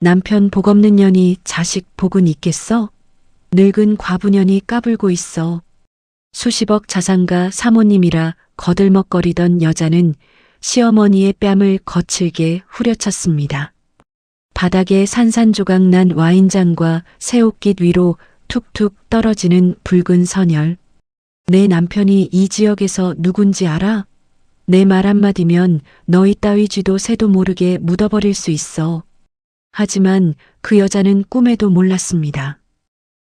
남편 복 없는 년이 자식 복은 있겠어? 늙은 과부년이 까불고 있어. 수십억 자산가 사모님이라 거들먹거리던 여자는 시어머니의 뺨을 거칠게 후려쳤습니다. 바닥에 산산조각 난 와인잔과 새옷깃 위로 툭툭 떨어지는 붉은 선열. 내 남편이 이 지역에서 누군지 알아? 내 말 한마디면 너희 따위 쥐도 새도 모르게 묻어버릴 수 있어. 하지만 그 여자는 꿈에도 몰랐습니다.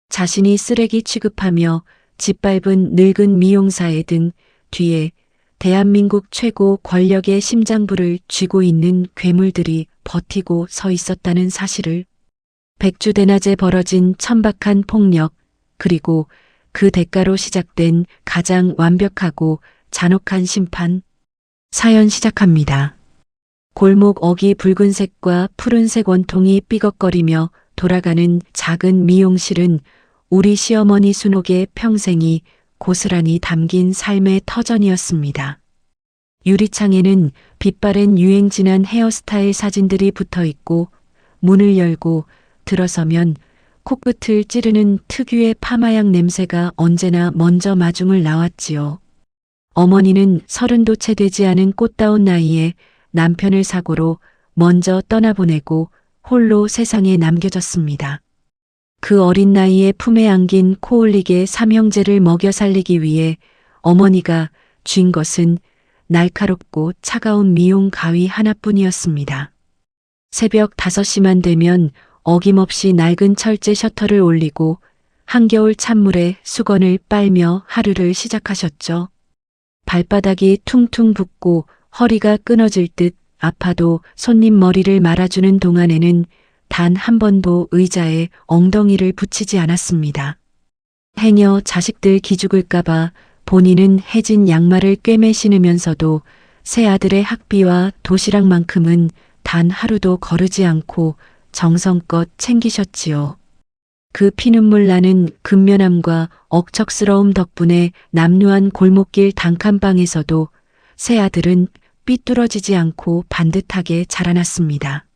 자신이 쓰레기 취급하며 짓밟은 늙은 미용사의 등 뒤에 대한민국 최고 권력의 심장부를 쥐고 있는 괴물들이 버티고 서 있었다는 사실을, 백주대낮에 벌어진 천박한 폭력, 그리고 그 대가로 시작된 가장 완벽하고 잔혹한 심판. 사연 시작합니다. 골목 어기 붉은색과 푸른색 원통이 삐걱거리며 돌아가는 작은 미용실은 우리 시어머니 순옥의 평생이 고스란히 담긴 삶의 터전이었습니다. 유리창에는 빛바랜 유행 지난 헤어스타일 사진들이 붙어 있고, 문을 열고 들어서면 코끝을 찌르는 특유의 파마향 냄새가 언제나 먼저 마중을 나왔지요. 어머니는 30도 채 되지 않은 꽃다운 나이에 남편을 사고로 먼저 떠나보내고 홀로 세상에 남겨졌습니다. 그 어린 나이에 품에 안긴 코올릭의 삼형제를 먹여 살리기 위해 어머니가 쥔 것은 날카롭고 차가운 미용 가위 하나뿐이었습니다. 새벽 5시만 되면 어김없이 낡은 철제 셔터를 올리고 한겨울 찬물에 수건을 빨며 하루를 시작하셨죠. 발바닥이 퉁퉁 붓고 허리가 끊어질 듯 아파도 손님 머리를 말아주는 동안에는 단 한 번도 의자에 엉덩이를 붙이지 않았습니다. 행여 자식들 기죽을까봐 본인은 해진 양말을 꿰매 신으면서도 새 아들의 학비와 도시락만큼은 단 하루도 거르지 않고 정성껏 챙기셨지요. 그 피눈물 나는 근면함과 억척스러움 덕분에 남루한 골목길 단칸방에서도 새 아들은 삐뚤어지지 않고 반듯하게 자라났습니다.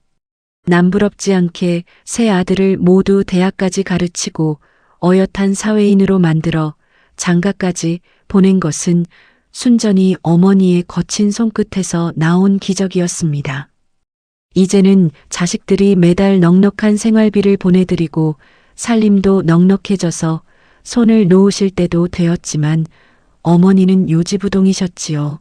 남부럽지 않게 새 아들을 모두 대학까지 가르치고 어엿한 사회인으로 만들어 장가까지 보낸 것은 순전히 어머니의 거친 손끝에서 나온 기적이었습니다. 이제는 자식들이 매달 넉넉한 생활비를 보내드리고 살림도 넉넉해져서 손을 놓으실 때도 되었지만 어머니는 요지부동이셨지요.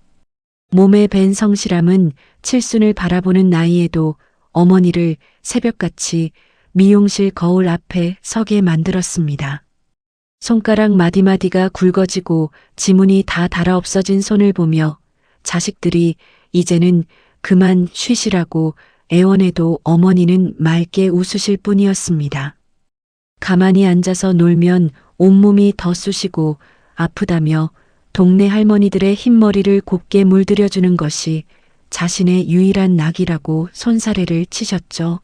몸에 밴 성실함은 칠순을 바라보는 나이에도 어머니를 새벽같이 미용실 거울 앞에 서게 만들었습니다. 손가락 마디마디가 굵어지고 지문이 다 닳아 없어진 손을 보며 자식들이 이제는 그만 쉬시라고 애원해도 어머니는 맑게 웃으실 뿐이었습니다. 가만히 앉아서 놀면 온몸이 더 쑤시고 아프다며 동네 할머니들의 흰머리를 곱게 물들여주는 것이 자신의 유일한 낙이라고 손사래를 치셨죠.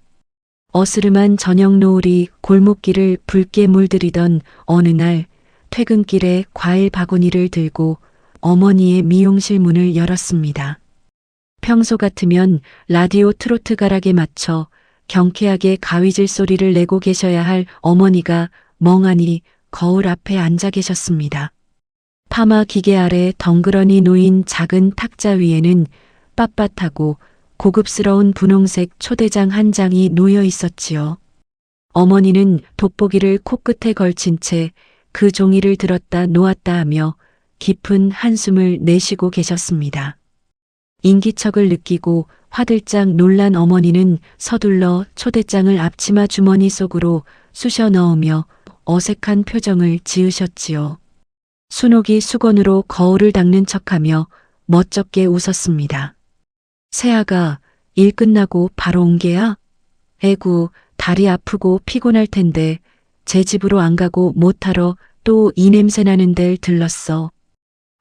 어스름한 저녁 노을이 골목길을 붉게 물들이던 어느 날 퇴근길에 과일 바구니를 들고 어머니의 미용실 문을 열었습니다. 평소 같으면 라디오 트로트 가락에 맞춰 경쾌하게 가위질 소리를 내고 계셔야 할 어머니가 멍하니 거울 앞에 앉아 계셨습니다. 파마 기계 아래 덩그러니 놓인 작은 탁자 위에는 빳빳하고 고급스러운 분홍색 초대장 한 장이 놓여 있었지요. 어머니는 돋보기를 코끝에 걸친 채 그 종이를 들었다 놓았다 하며 깊은 한숨을 내쉬고 계셨습니다. 인기척을 느끼고 화들짝 놀란 어머니는 서둘러 초대장을 앞치마 주머니 속으로 쑤셔 넣으며 어색한 표정을 지으셨지요. 순옥이 수건으로 거울을 닦는 척하며 멋쩍게 웃었습니다. 새아가 일 끝나고 바로 온 게야? 에구, 다리 아프고 피곤할 텐데 제 집으로 안 가고 못하러 또 이 냄새 나는 데를 들렀어.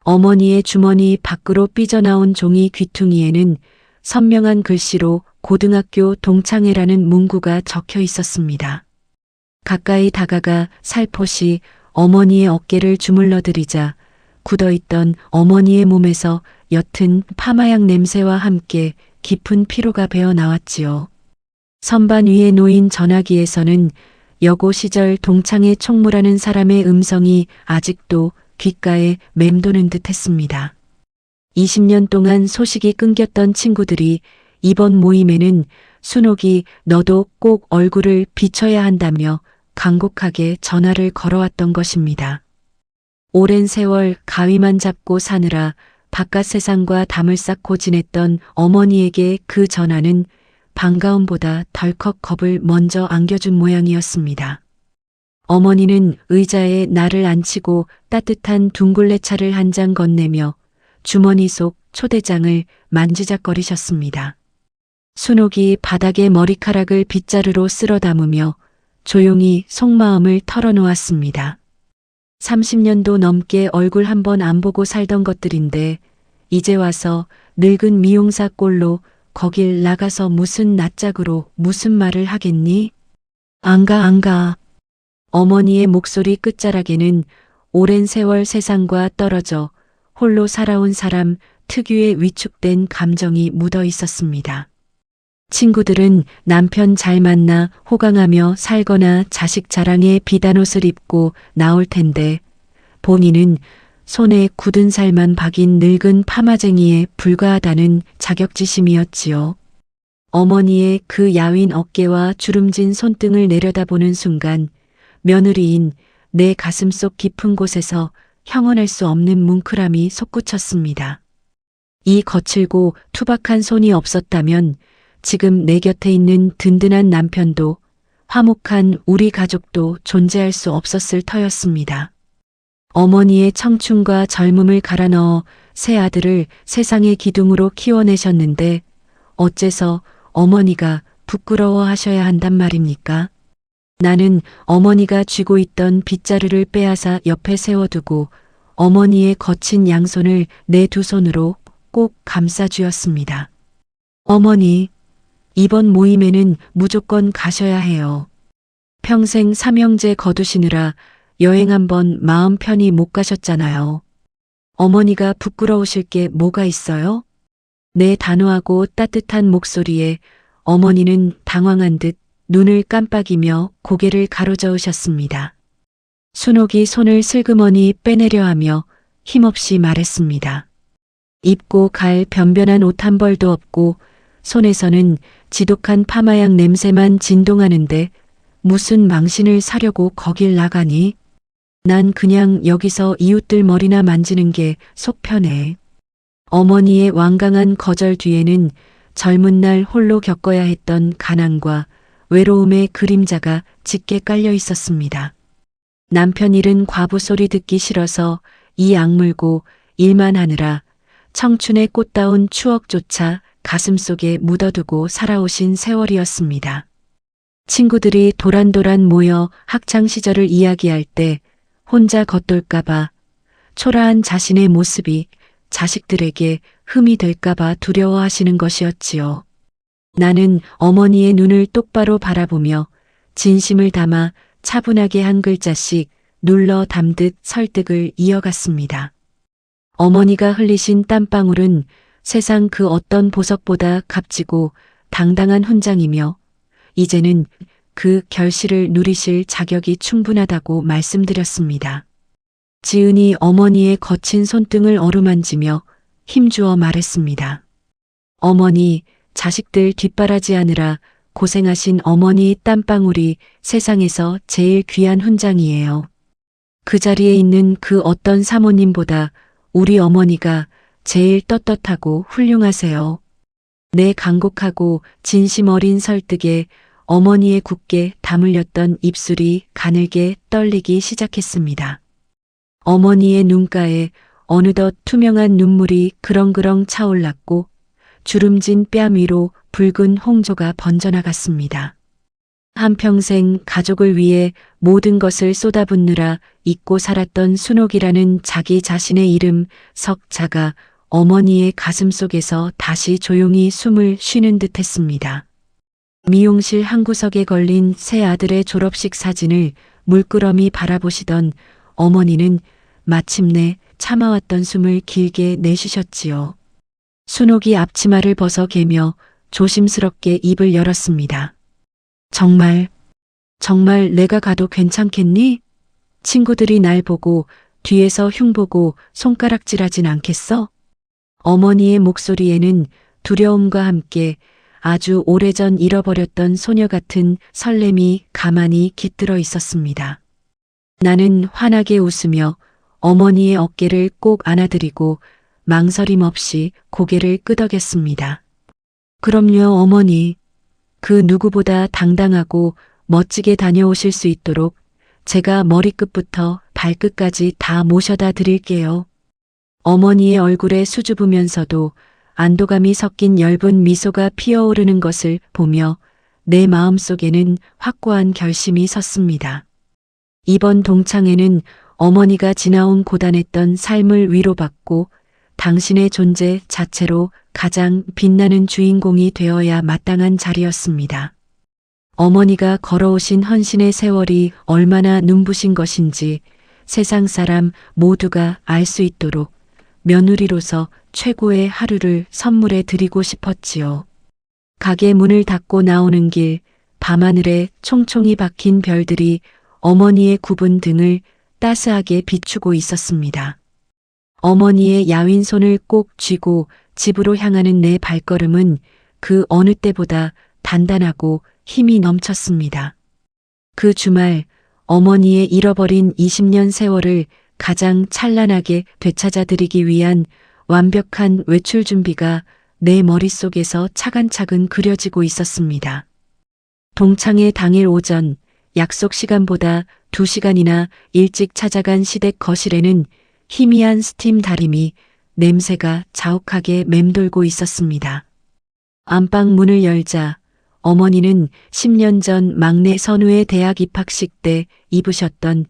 어머니의 주머니 밖으로 삐져나온 종이 귀퉁이에는 선명한 글씨로 고등학교 동창회라는 문구가 적혀 있었습니다. 가까이 다가가 살포시 어머니의 어깨를 주물러드리자 굳어있던 어머니의 몸에서 옅은 파마향 냄새와 함께 깊은 피로가 배어 나왔지요. 선반 위에 놓인 전화기에서는 여고 시절 동창회 총무라는 사람의 음성이 아직도 귓가에 맴도는 듯 했습니다. 20년 동안 소식이 끊겼던 친구들이 이번 모임에는 순옥이 너도 꼭 얼굴을 비춰야 한다며 간곡하게 전화를 걸어왔던 것입니다. 오랜 세월 가위만 잡고 사느라 바깥 세상과 담을 쌓고 지냈던 어머니에게 그 전화는 반가움보다 덜컥 겁을 먼저 안겨준 모양이었습니다. 어머니는 의자에 나를 앉히고 따뜻한 둥글레 차를 한 잔 건네며 주머니 속 초대장을 만지작거리셨습니다. 순옥이 바닥에 머리카락을 빗자루로 쓸어 담으며 조용히 속마음을 털어놓았습니다. 30년도 넘게 얼굴 한 번 안 보고 살던 것들인데 이제 와서 늙은 미용사 꼴로 거길 나가서 무슨 낯짝으로 무슨 말을 하겠니? 안 가. 어머니의 목소리 끝자락에는 오랜 세월 세상과 떨어져 홀로 살아온 사람 특유의 위축된 감정이 묻어 있었습니다. 친구들은 남편 잘 만나 호강하며 살거나 자식 자랑에 비단옷을 입고 나올 텐데 본인은 손에 굳은 살만 박인 늙은 파마쟁이에 불과하다는 자격지심이었지요. 어머니의 그 야윈 어깨와 주름진 손등을 내려다보는 순간 며느리인 내 가슴속 깊은 곳에서 형언할 수 없는 뭉클함이 솟구쳤습니다. 이 거칠고 투박한 손이 없었다면 지금 내 곁에 있는 든든한 남편도 화목한 우리 가족도 존재할 수 없었을 터였습니다. 어머니의 청춘과 젊음을 갈아 넣어 새 아들을 세상의 기둥으로 키워내셨는데 어째서 어머니가 부끄러워하셔야 한단 말입니까? 나는 어머니가 쥐고 있던 빗자루를 빼앗아 옆에 세워두고 어머니의 거친 양손을 내 두 손으로 꼭 감싸쥐었습니다. 어머니, 이번 모임에는 무조건 가셔야 해요. 평생 삼형제 거두시느라 여행 한번 마음 편히 못 가셨잖아요. 어머니가 부끄러우실 게 뭐가 있어요? 내 단호하고 따뜻한 목소리에 어머니는 당황한 듯 눈을 깜빡이며 고개를 가로저으셨습니다. 순옥이 손을 슬그머니 빼내려 하며 힘없이 말했습니다. 입고 갈 변변한 옷 한 벌도 없고 손에서는 지독한 파마약 냄새만 진동하는데 무슨 망신을 사려고 거길 나가니? 난 그냥 여기서 이웃들 머리나 만지는 게 속 편해. 어머니의 완강한 거절 뒤에는 젊은 날 홀로 겪어야 했던 가난과 외로움의 그림자가 짙게 깔려 있었습니다. 남편 잃은 과부 소리 듣기 싫어서 이 악물고 일만 하느라 청춘의 꽃다운 추억조차 가슴속에 묻어두고 살아오신 세월이었습니다. 친구들이 도란도란 모여 학창시절을 이야기할 때 혼자 겉돌까봐 초라한 자신의 모습이 자식들에게 흠이 될까봐 두려워하시는 것이었지요. 나는 어머니의 눈을 똑바로 바라보며 진심을 담아 차분하게 한 글자씩 눌러 담듯 설득을 이어갔습니다. 어머니가 흘리신 땀방울은 세상 그 어떤 보석보다 값지고 당당한 훈장이며 이제는 그 결실을 누리실 자격이 충분하다고 말씀드렸습니다. 지은이 어머니의 거친 손등을 어루만지며 힘주어 말했습니다. 어머니, 자식들 뒷바라지하느라 고생하신 어머니 땀방울이 세상에서 제일 귀한 훈장이에요. 그 자리에 있는 그 어떤 사모님보다 우리 어머니가 제일 떳떳하고 훌륭하세요. 내 간곡하고 진심 어린 설득에 어머니의 굳게 다물렸던 입술이 가늘게 떨리기 시작했습니다. 어머니의 눈가에 어느덧 투명한 눈물이 그렁그렁 차올랐고 주름진 뺨 위로 붉은 홍조가 번져나갔습니다. 한평생 가족을 위해 모든 것을 쏟아붓느라 잊고 살았던 순옥이라는 자기 자신의 이름 석자가 어머니의 가슴 속에서 다시 조용히 숨을 쉬는 듯 했습니다. 미용실 한 구석에 걸린 새 아들의 졸업식 사진을 물끄러미 바라보시던 어머니는 마침내 참아왔던 숨을 길게 내쉬셨지요. 순옥이 앞치마를 벗어 개며 조심스럽게 입을 열었습니다. 정말 내가 가도 괜찮겠니? 친구들이 날 보고 뒤에서 흉보고 손가락질하진 않겠어? 어머니의 목소리에는 두려움과 함께 아주 오래전 잃어버렸던 소녀 같은 설렘이 가만히 깃들어 있었습니다. 나는 환하게 웃으며 어머니의 어깨를 꼭 안아드리고 망설임 없이 고개를 끄덕였습니다. 그럼요, 어머니. 그 누구보다 당당하고 멋지게 다녀오실 수 있도록 제가 머리끝부터 발끝까지 다 모셔다 드릴게요. 어머니의 얼굴에 수줍으면서도 안도감이 섞인 엷은 미소가 피어오르는 것을 보며 내 마음속에는 확고한 결심이 섰습니다. 이번 동창회는 어머니가 지나온 고단했던 삶을 위로받고 당신의 존재 자체로 가장 빛나는 주인공이 되어야 마땅한 자리였습니다. 어머니가 걸어오신 헌신의 세월이 얼마나 눈부신 것인지 세상 사람 모두가 알 수 있도록 며느리로서 최고의 하루를 선물해 드리고 싶었지요. 가게 문을 닫고 나오는 길, 밤하늘에 총총히 박힌 별들이 어머니의 굽은 등을 따스하게 비추고 있었습니다. 어머니의 야윈 손을 꼭 쥐고 집으로 향하는 내 발걸음은 그 어느 때보다 단단하고 힘이 넘쳤습니다. 그 주말 어머니의 잃어버린 20년 세월을 가장 찬란하게 되찾아드리기 위한 완벽한 외출 준비가 내 머릿속에서 차근차근 그려지고 있었습니다. 동창회 당일 오전 약속 시간보다 2시간이나 일찍 찾아간 시댁 거실에는 희미한 스팀 다림이 냄새가 자욱하게 맴돌고 있었습니다. 안방 문을 열자 어머니는 10년 전 막내 선우의 대학 입학식 때 입으셨던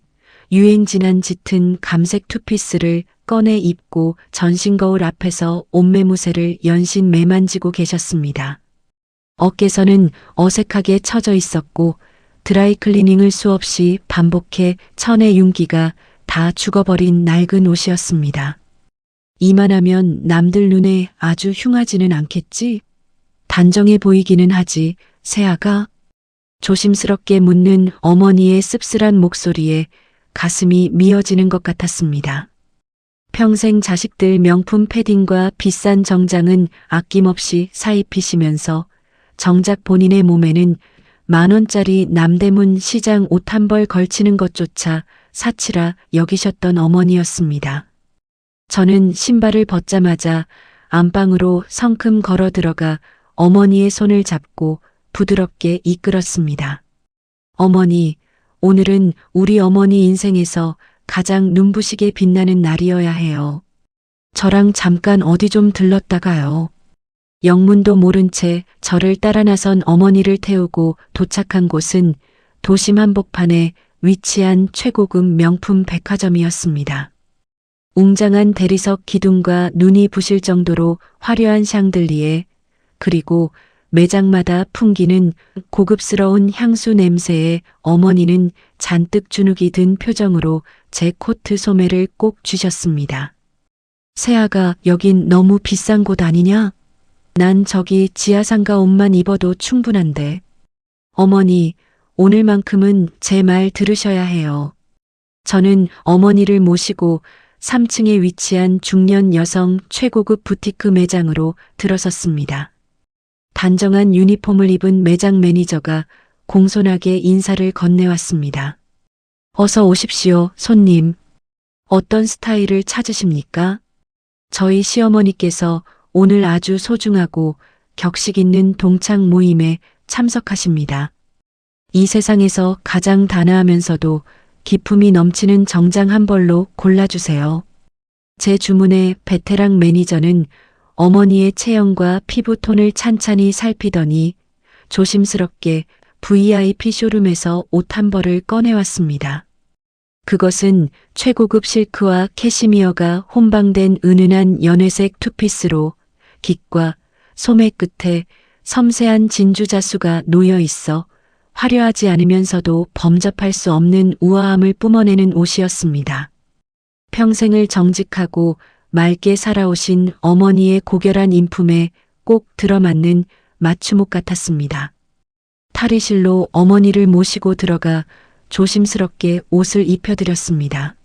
유행 지난 짙은 감색 투피스를 꺼내 입고 전신 거울 앞에서 옷매무새를 연신 매만지고 계셨습니다. 어깨선은 어색하게 처져 있었고 드라이클리닝을 수없이 반복해 천의 윤기가 다 죽어버린 낡은 옷이었습니다. 이만하면 남들 눈에 아주 흉하지는 않겠지? 단정해 보이기는 하지, 새아가? 조심스럽게 묻는 어머니의 씁쓸한 목소리에 가슴이 미어지는 것 같았습니다. 평생 자식들 명품 패딩과 비싼 정장은 아낌없이 사입히시면서 정작 본인의 몸에는 10,000원짜리 남대문 시장 옷 한 벌 걸치는 것조차 사치라 여기셨던 어머니였습니다. 저는 신발을 벗자마자 안방으로 성큼 걸어 들어가 어머니의 손을 잡고 부드럽게 이끌었습니다. 어머니, 오늘은 우리 어머니 인생에서 가장 눈부시게 빛나는 날이어야 해요. 저랑 잠깐 어디 좀 들렀다가요. 영문도 모른 채 저를 따라 나선 어머니를 태우고 도착한 곳은 도심 한복판에 위치한 최고급 명품 백화점이었습니다. 웅장한 대리석 기둥과 눈이 부실 정도로 화려한 샹들리에, 그리고 매장마다 풍기는 고급스러운 향수 냄새에 어머니는 잔뜩 주눅이 든 표정으로 제 코트 소매를 꼭 쥐셨습니다. 새아가 여긴 너무 비싼 곳 아니냐? 난 저기 지하상가 옷만 입어도 충분한데. 어머니, 오늘만큼은 제 말 들으셔야 해요. 저는 어머니를 모시고 3층에 위치한 중년 여성 최고급 부티크 매장으로 들어섰습니다. 단정한 유니폼을 입은 매장 매니저가 공손하게 인사를 건네왔습니다. 어서 오십시오, 손님. 어떤 스타일을 찾으십니까? 저희 시어머니께서 오늘 아주 소중하고 격식 있는 동창 모임에 참석하십니다. 이 세상에서 가장 단아하면서도 기품이 넘치는 정장 한 벌로 골라주세요. 제 주문에 베테랑 매니저는 어머니의 체형과 피부톤을 찬찬히 살피더니 조심스럽게 VIP 쇼룸에서 옷 한 벌을 꺼내왔습니다. 그것은 최고급 실크와 캐시미어가 혼방된 은은한 연회색 투피스로 깃과 소매 끝에 섬세한 진주 자수가 놓여 있어 화려하지 않으면서도 범접할 수 없는 우아함을 뿜어내는 옷이었습니다. 평생을 정직하고 맑게 살아오신 어머니의 고결한 인품에 꼭 들어맞는 맞춤옷 같았습니다. 탈의실로 어머니를 모시고 들어가 조심스럽게 옷을 입혀드렸습니다.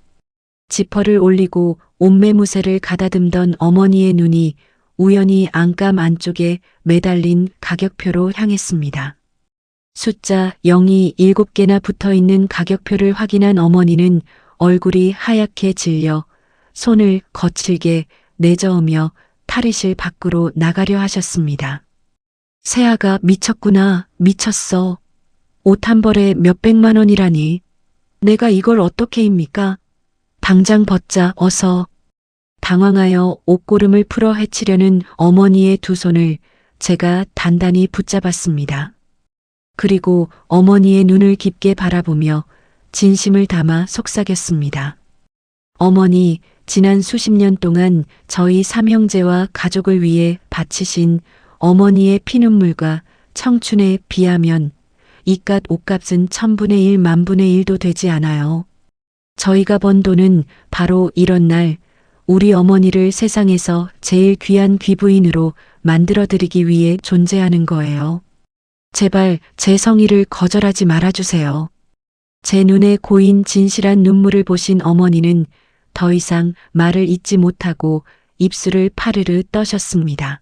지퍼를 올리고 옷매무새를 가다듬던 어머니의 눈이 우연히 안감 안쪽에 매달린 가격표로 향했습니다. 숫자 0이 7개나 붙어있는 가격표를 확인한 어머니는 얼굴이 하얗게 질려 손을 거칠게 내저으며 탈의실 밖으로 나가려 하셨습니다. 새아가 미쳤구나, 미쳤어. 옷 한 벌에 몇백만 원이라니. 내가 이걸 어떻게 입니까? 당장 벗자, 어서. 당황하여 옷고름을 풀어 헤치려는 어머니의 두 손을 제가 단단히 붙잡았습니다. 그리고 어머니의 눈을 깊게 바라보며 진심을 담아 속삭였습니다. 어머니, 지난 수십 년 동안 저희 삼형제와 가족을 위해 바치신 어머니의 피눈물과 청춘에 비하면 이깟 옷값은 1000분의 1, 10,000분의 1도 되지 않아요. 저희가 번 돈은 바로 이런 날 우리 어머니를 세상에서 제일 귀한 귀부인으로 만들어드리기 위해 존재하는 거예요. 제발 제 성의를 거절하지 말아주세요. 제 눈에 고인 진실한 눈물을 보신 어머니는 더 이상 말을 잇지 못하고 입술을 파르르 떠셨습니다.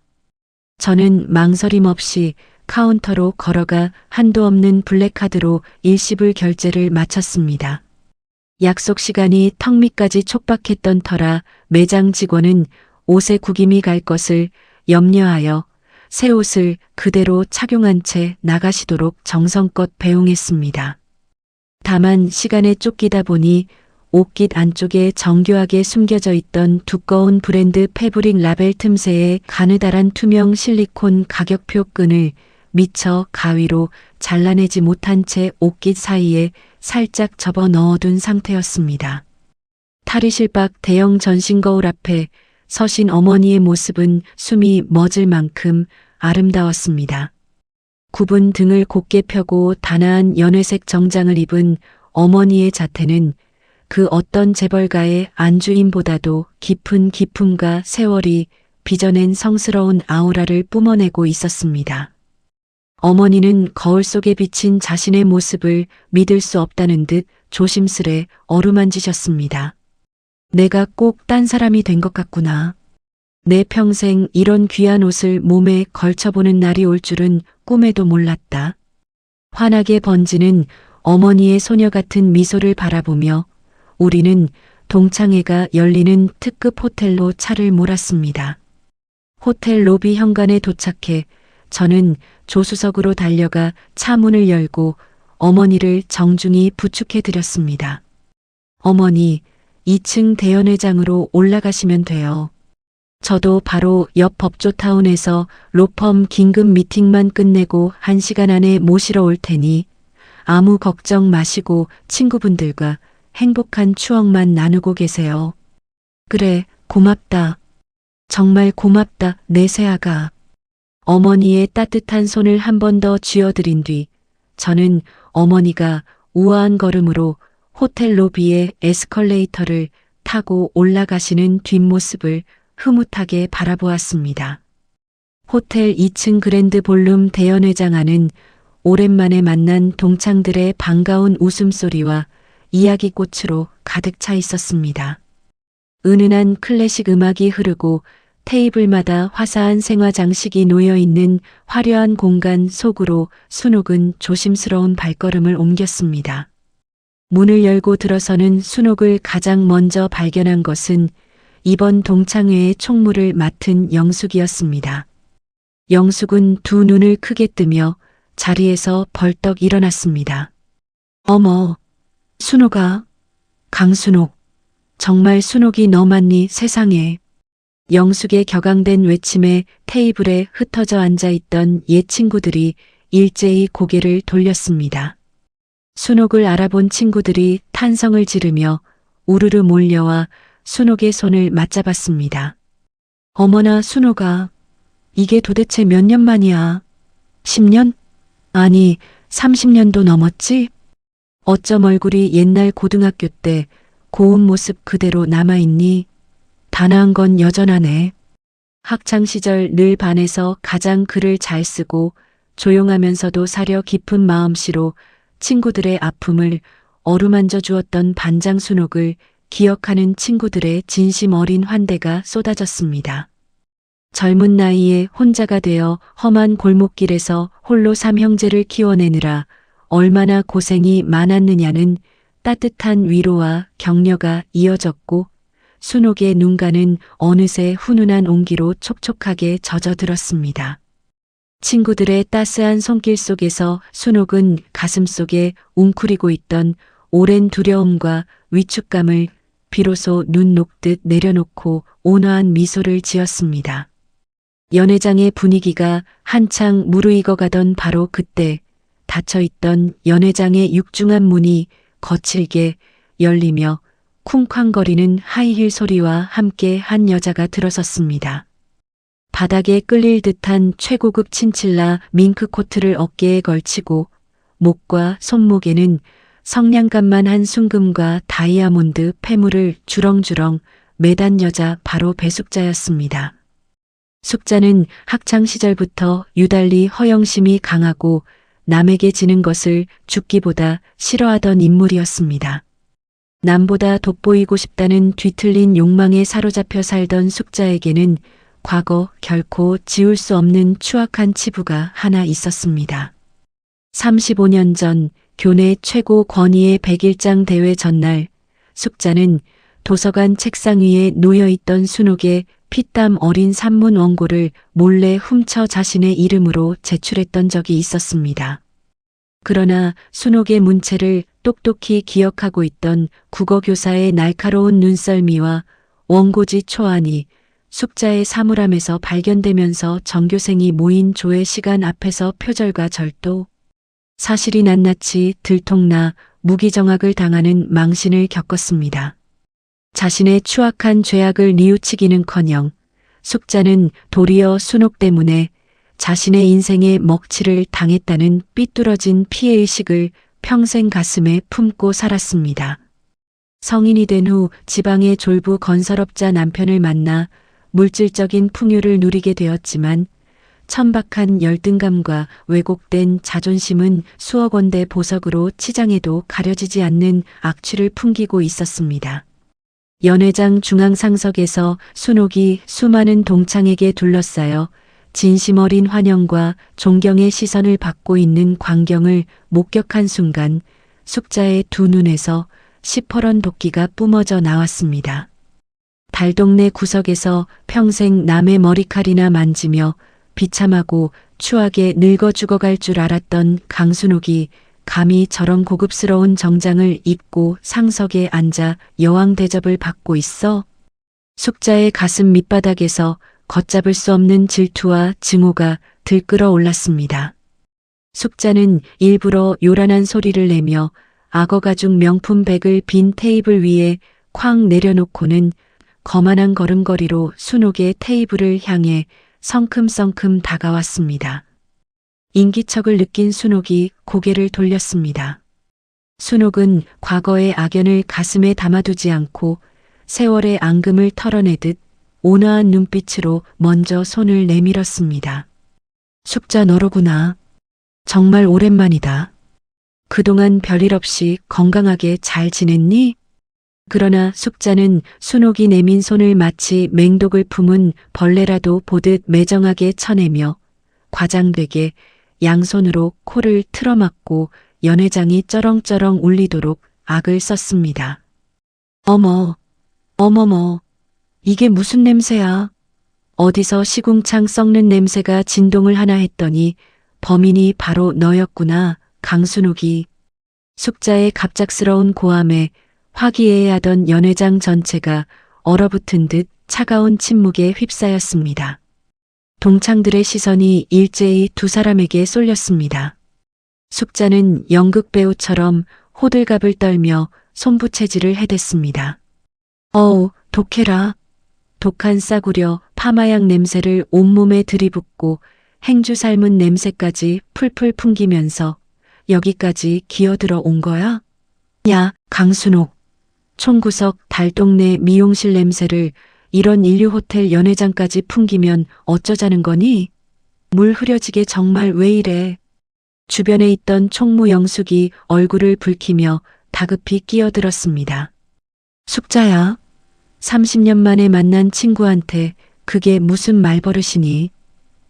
저는 망설임 없이 카운터로 걸어가 한도 없는 블랙카드로 일시불 결제를 마쳤습니다. 약속 시간이 턱 밑까지 촉박했던 터라 매장 직원은 옷에 구김이 갈 것을 염려하여 새 옷을 그대로 착용한 채 나가시도록 정성껏 배웅했습니다. 다만 시간에 쫓기다 보니 옷깃 안쪽에 정교하게 숨겨져 있던 두꺼운 브랜드 패브릭 라벨 틈새에 가느다란 투명 실리콘 가격표 끈을 미처 가위로 잘라내지 못한 채 옷깃 사이에 살짝 접어 넣어둔 상태였습니다. 탈의실 밖 대형 전신 거울 앞에 서신 어머니의 모습은 숨이 멎을 만큼 아름다웠습니다. 굽은 등을 곧게 펴고 단아한 연회색 정장을 입은 어머니의 자태는 그 어떤 재벌가의 안주인보다도 깊은 기품과 세월이 빚어낸 성스러운 아우라를 뿜어내고 있었습니다. 어머니는 거울 속에 비친 자신의 모습을 믿을 수 없다는 듯 조심스레 어루만지셨습니다. 내가 꼭 딴 사람이 된 것 같구나. 내 평생 이런 귀한 옷을 몸에 걸쳐보는 날이 올 줄은 꿈에도 몰랐다. 환하게 번지는 어머니의 소녀 같은 미소를 바라보며 우리는 동창회가 열리는 특급 호텔로 차를 몰았습니다. 호텔 로비 현관에 도착해 저는 조수석으로 달려가 차 문을 열고 어머니를 정중히 부축해 드렸습니다. 어머니, 2층 대연회장으로 올라가시면 돼요. 저도 바로 옆 법조타운에서 로펌 긴급 미팅만 끝내고 1시간 안에 모시러 올 테니 아무 걱정 마시고 친구분들과 행복한 추억만 나누고 계세요. 그래, 고맙다. 정말 고맙다, 내 새아가. 어머니의 따뜻한 손을 한 번 더 쥐어드린 뒤 저는 어머니가 우아한 걸음으로 호텔 로비의 에스컬레이터를 타고 올라가시는 뒷모습을 흐뭇하게 바라보았습니다. 호텔 2층 그랜드 볼룸 대연회장 안은 오랜만에 만난 동창들의 반가운 웃음소리와 이야기꽃으로 가득 차 있었습니다. 은은한 클래식 음악이 흐르고 테이블마다 화사한 생화 장식이 놓여 있는 화려한 공간 속으로 순옥은 조심스러운 발걸음을 옮겼습니다. 문을 열고 들어서는 순옥을 가장 먼저 발견한 것은 이번 동창회의 총무를 맡은 영숙이었습니다. 영숙은 두 눈을 크게 뜨며 자리에서 벌떡 일어났습니다. 어머, 순옥아, 강순옥, 정말 순옥이 너 맞니 세상에. 영숙의 격앙된 외침에 테이블에 흩어져 앉아있던 옛 친구들이 일제히 고개를 돌렸습니다. 순옥을 알아본 친구들이 탄성을 지르며 우르르 몰려와 순옥의 손을 맞잡았습니다. 어머나 순옥아, 이게 도대체 몇 년 만이야? 10년? 아니, 30년도 넘었지? 어쩜 얼굴이 옛날 고등학교 때 고운 모습 그대로 남아있니? 단아한 건 여전하네. 학창시절 늘 반에서 가장 글을 잘 쓰고 조용하면서도 사려 깊은 마음씨로 친구들의 아픔을 어루만져 주었던 반장 순옥을 기억하는 친구들의 진심 어린 환대가 쏟아졌습니다. 젊은 나이에 혼자가 되어 험한 골목길에서 홀로 삼형제를 키워내느라 얼마나 고생이 많았느냐는 따뜻한 위로와 격려가 이어졌고 순옥의 눈가는 어느새 훈훈한 온기로 촉촉하게 젖어들었습니다. 친구들의 따스한 손길 속에서 순옥은 가슴속에 웅크리고 있던 오랜 두려움과 위축감을 비로소 눈 녹듯 내려놓고 온화한 미소를 지었습니다. 연회장의 분위기가 한창 무르익어가던 바로 그때 닫혀있던 연회장의 육중한 문이 거칠게 열리며 쿵쾅거리는 하이힐 소리와 함께 한 여자가 들어섰습니다. 바닥에 끌릴 듯한 최고급 친칠라 밍크 코트를 어깨에 걸치고 목과 손목에는 성냥감만 한 순금과 다이아몬드 패물을 주렁주렁 매단 여자 바로 배숙자였습니다. 숙자는 학창 시절부터 유달리 허영심이 강하고 남에게 지는 것을 죽기보다 싫어하던 인물이었습니다. 남보다 돋보이고 싶다는 뒤틀린 욕망에 사로잡혀 살던 숙자에게는 과거 결코 지울 수 없는 추악한 치부가 하나 있었습니다. 35년 전 교내 최고 권위의 백일장 대회 전날 숙자는 도서관 책상 위에 놓여있던 순옥의 피땀 어린 산문 원고를 몰래 훔쳐 자신의 이름으로 제출했던 적이 있었습니다. 그러나 순옥의 문체를 똑똑히 기억하고 있던 국어교사의 날카로운 눈썰미와 원고지 초안이 숙자의 사물함에서 발견되면서 전교생이 모인 조회 시간 앞에서 표절과 절도, 사실이 낱낱이 들통나 무기정학을 당하는 망신을 겪었습니다. 자신의 추악한 죄악을 뉘우치기는커녕 숙자는 도리어 순옥 때문에 자신의 인생의 먹칠을 당했다는 삐뚤어진 피해의식을 평생 가슴에 품고 살았습니다. 성인이 된 후 지방의 졸부 건설업자 남편을 만나 물질적인 풍요를 누리게 되었지만 천박한 열등감과 왜곡된 자존심은 수억 원대 보석으로 치장해도 가려지지 않는 악취를 풍기고 있었습니다. 연회장 중앙상석에서 순옥이 수많은 동창에게 둘러싸여 진심 어린 환영과 존경의 시선을 받고 있는 광경을 목격한 순간 숙자의 두 눈에서 시퍼런 도끼가 뿜어져 나왔습니다. 달동네 구석에서 평생 남의 머리칼이나 만지며 비참하고 추하게 늙어 죽어갈 줄 알았던 강순옥이 감히 저런 고급스러운 정장을 입고 상석에 앉아 여왕 대접을 받고 있어? 숙자의 가슴 밑바닥에서 걷잡을 수 없는 질투와 증오가 들끓어 올랐습니다. 숙자는 일부러 요란한 소리를 내며 악어 가죽 명품 백을 빈 테이블 위에 쾅 내려놓고는 거만한 걸음걸이로 순옥의 테이블을 향해 성큼성큼 다가왔습니다. 인기척을 느낀 순옥이 고개를 돌렸습니다. 순옥은 과거의 악연을 가슴에 담아두지 않고 세월의 앙금을 털어내듯 온화한 눈빛으로 먼저 손을 내밀었습니다. 숙자 너로구나. 정말 오랜만이다. 그동안 별일 없이 건강하게 잘 지냈니? 그러나 숙자는 순옥이 내민 손을 마치 맹독을 품은 벌레라도 보듯 매정하게 쳐내며 과장되게 양손으로 코를 틀어막고 연회장이 쩌렁쩌렁 울리도록 악을 썼습니다. 어머, 어머머, 이게 무슨 냄새야? 어디서 시궁창 썩는 냄새가 진동을 하나 했더니 범인이 바로 너였구나, 강순옥이. 숙자의 갑작스러운 고함에 화기애애하던 연회장 전체가 얼어붙은 듯 차가운 침묵에 휩싸였습니다. 동창들의 시선이 일제히 두 사람에게 쏠렸습니다. 숙자는 연극 배우처럼 호들갑을 떨며 손부채질을 해댔습니다. 어우, 독해라. 독한 싸구려 파마약 냄새를 온몸에 들이붓고 행주 삶은 냄새까지 풀풀 풍기면서 여기까지 기어들어 온 거야? 야, 강순옥. 총구석 달동네 미용실 냄새를 이런 인류호텔 연회장까지 풍기면 어쩌자는 거니? 물 흐려지게 정말 왜 이래. 주변에 있던 총무 영숙이 얼굴을 붉히며 다급히 끼어들었습니다. 숙자야, 30년 만에 만난 친구한테 그게 무슨 말버릇이니?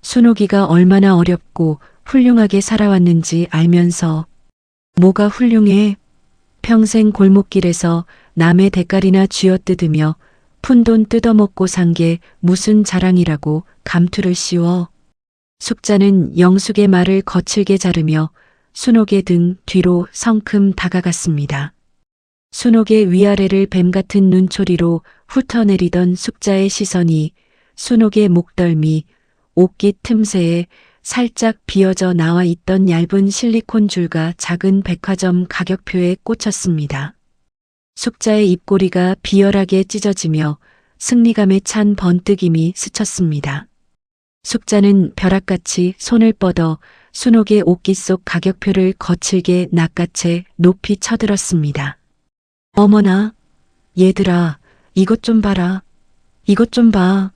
순옥이가 얼마나 어렵고 훌륭하게 살아왔는지 알면서 뭐가 훌륭해? 평생 골목길에서 남의 대가리나 쥐어뜯으며 푼돈 뜯어먹고 산 게 무슨 자랑이라고 감투를 씌워. 숙자는 영숙의 말을 거칠게 자르며 순옥의 등 뒤로 성큼 다가갔습니다. 순옥의 위아래를 뱀같은 눈초리로 훑어내리던 숙자의 시선이 순옥의 목덜미, 옷깃 틈새에 살짝 비어져 나와 있던 얇은 실리콘 줄과 작은 백화점 가격표에 꽂혔습니다. 숙자의 입꼬리가 비열하게 찢어지며 승리감에 찬 번뜩임이 스쳤습니다. 숙자는 벼락같이 손을 뻗어 순옥의 옷깃 속 가격표를 거칠게 낚아채 높이 쳐들었습니다. 어머나, 얘들아, 이것 좀 봐라. 이것 좀 봐.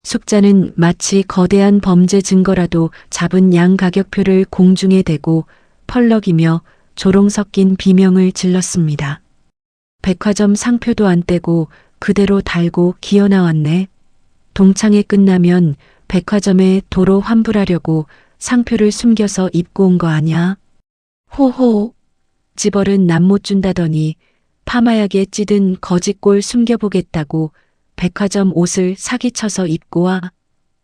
숙자는 마치 거대한 범죄 증거라도 잡은 양 가격표를 공중에 대고 펄럭이며 조롱 섞인 비명을 질렀습니다. 백화점 상표도 안 떼고 그대로 달고 기어 나왔네. 동창회 끝나면 백화점에 도로 환불하려고 상표를 숨겨서 입고 온 거 아냐? 호호. 찌벌은 남 못 준다더니 파마약에 찌든 거짓골 숨겨보겠다고 백화점 옷을 사기쳐서 입고 와.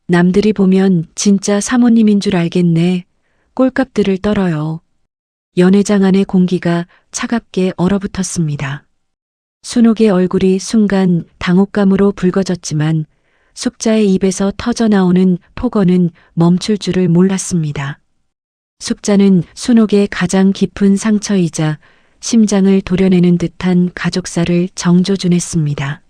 남들이 보면 진짜 사모님인 줄 알겠네. 꼴값들을 떨어요. 연회장 안의 공기가 차갑게 얼어붙었습니다. 순옥의 얼굴이 순간 당혹감으로 붉어졌지만 숙자의 입에서 터져나오는 폭언은 멈출 줄을 몰랐습니다. 숙자는 순옥의 가장 깊은 상처이자 심장을 도려내는 듯한 가족사를 정조준했습니다.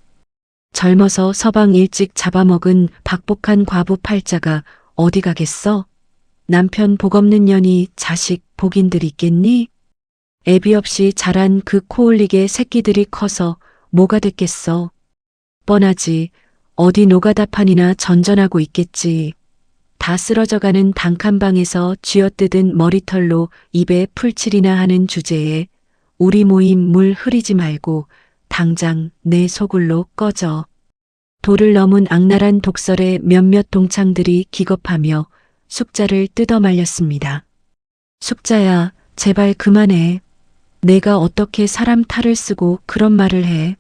젊어서 서방 일찍 잡아먹은 박복한 과부 팔자가 어디 가겠어? 남편 복 없는 년이 자식 복인들 있겠니? 애비 없이 자란 그 코올리게 새끼들이 커서 뭐가 됐겠어? 뻔하지. 어디 노가다판이나 전전하고 있겠지. 다 쓰러져가는 단칸방에서 쥐어뜯은 머리털로 입에 풀칠이나 하는 주제에 우리 모임 물 흐리지 말고 당장 내 소굴로 꺼져. 도를 넘은 악랄한 독설에 몇몇 동창들이 기겁하며 숙자를 뜯어 말렸습니다. 숙자야, 제발 그만해. 내가 어떻게 사람 탈을 쓰고 그런 말을 해.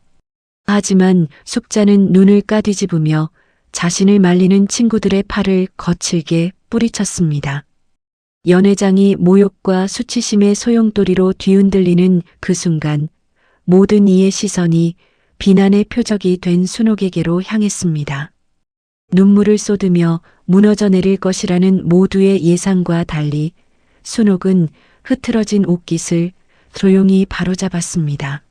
하지만 숙자는 눈을 까뒤집으며 자신을 말리는 친구들의 팔을 거칠게 뿌리쳤습니다. 연회장이 모욕과 수치심의 소용돌이로 뒤흔들리는 그 순간 모든 이의 시선이 비난의 표적이 된 순옥에게로 향했습니다. 눈물을 쏟으며 무너져 내릴 것이라는 모두의 예상과 달리 순옥은 흐트러진 옷깃을 조용히 바로잡았습니다.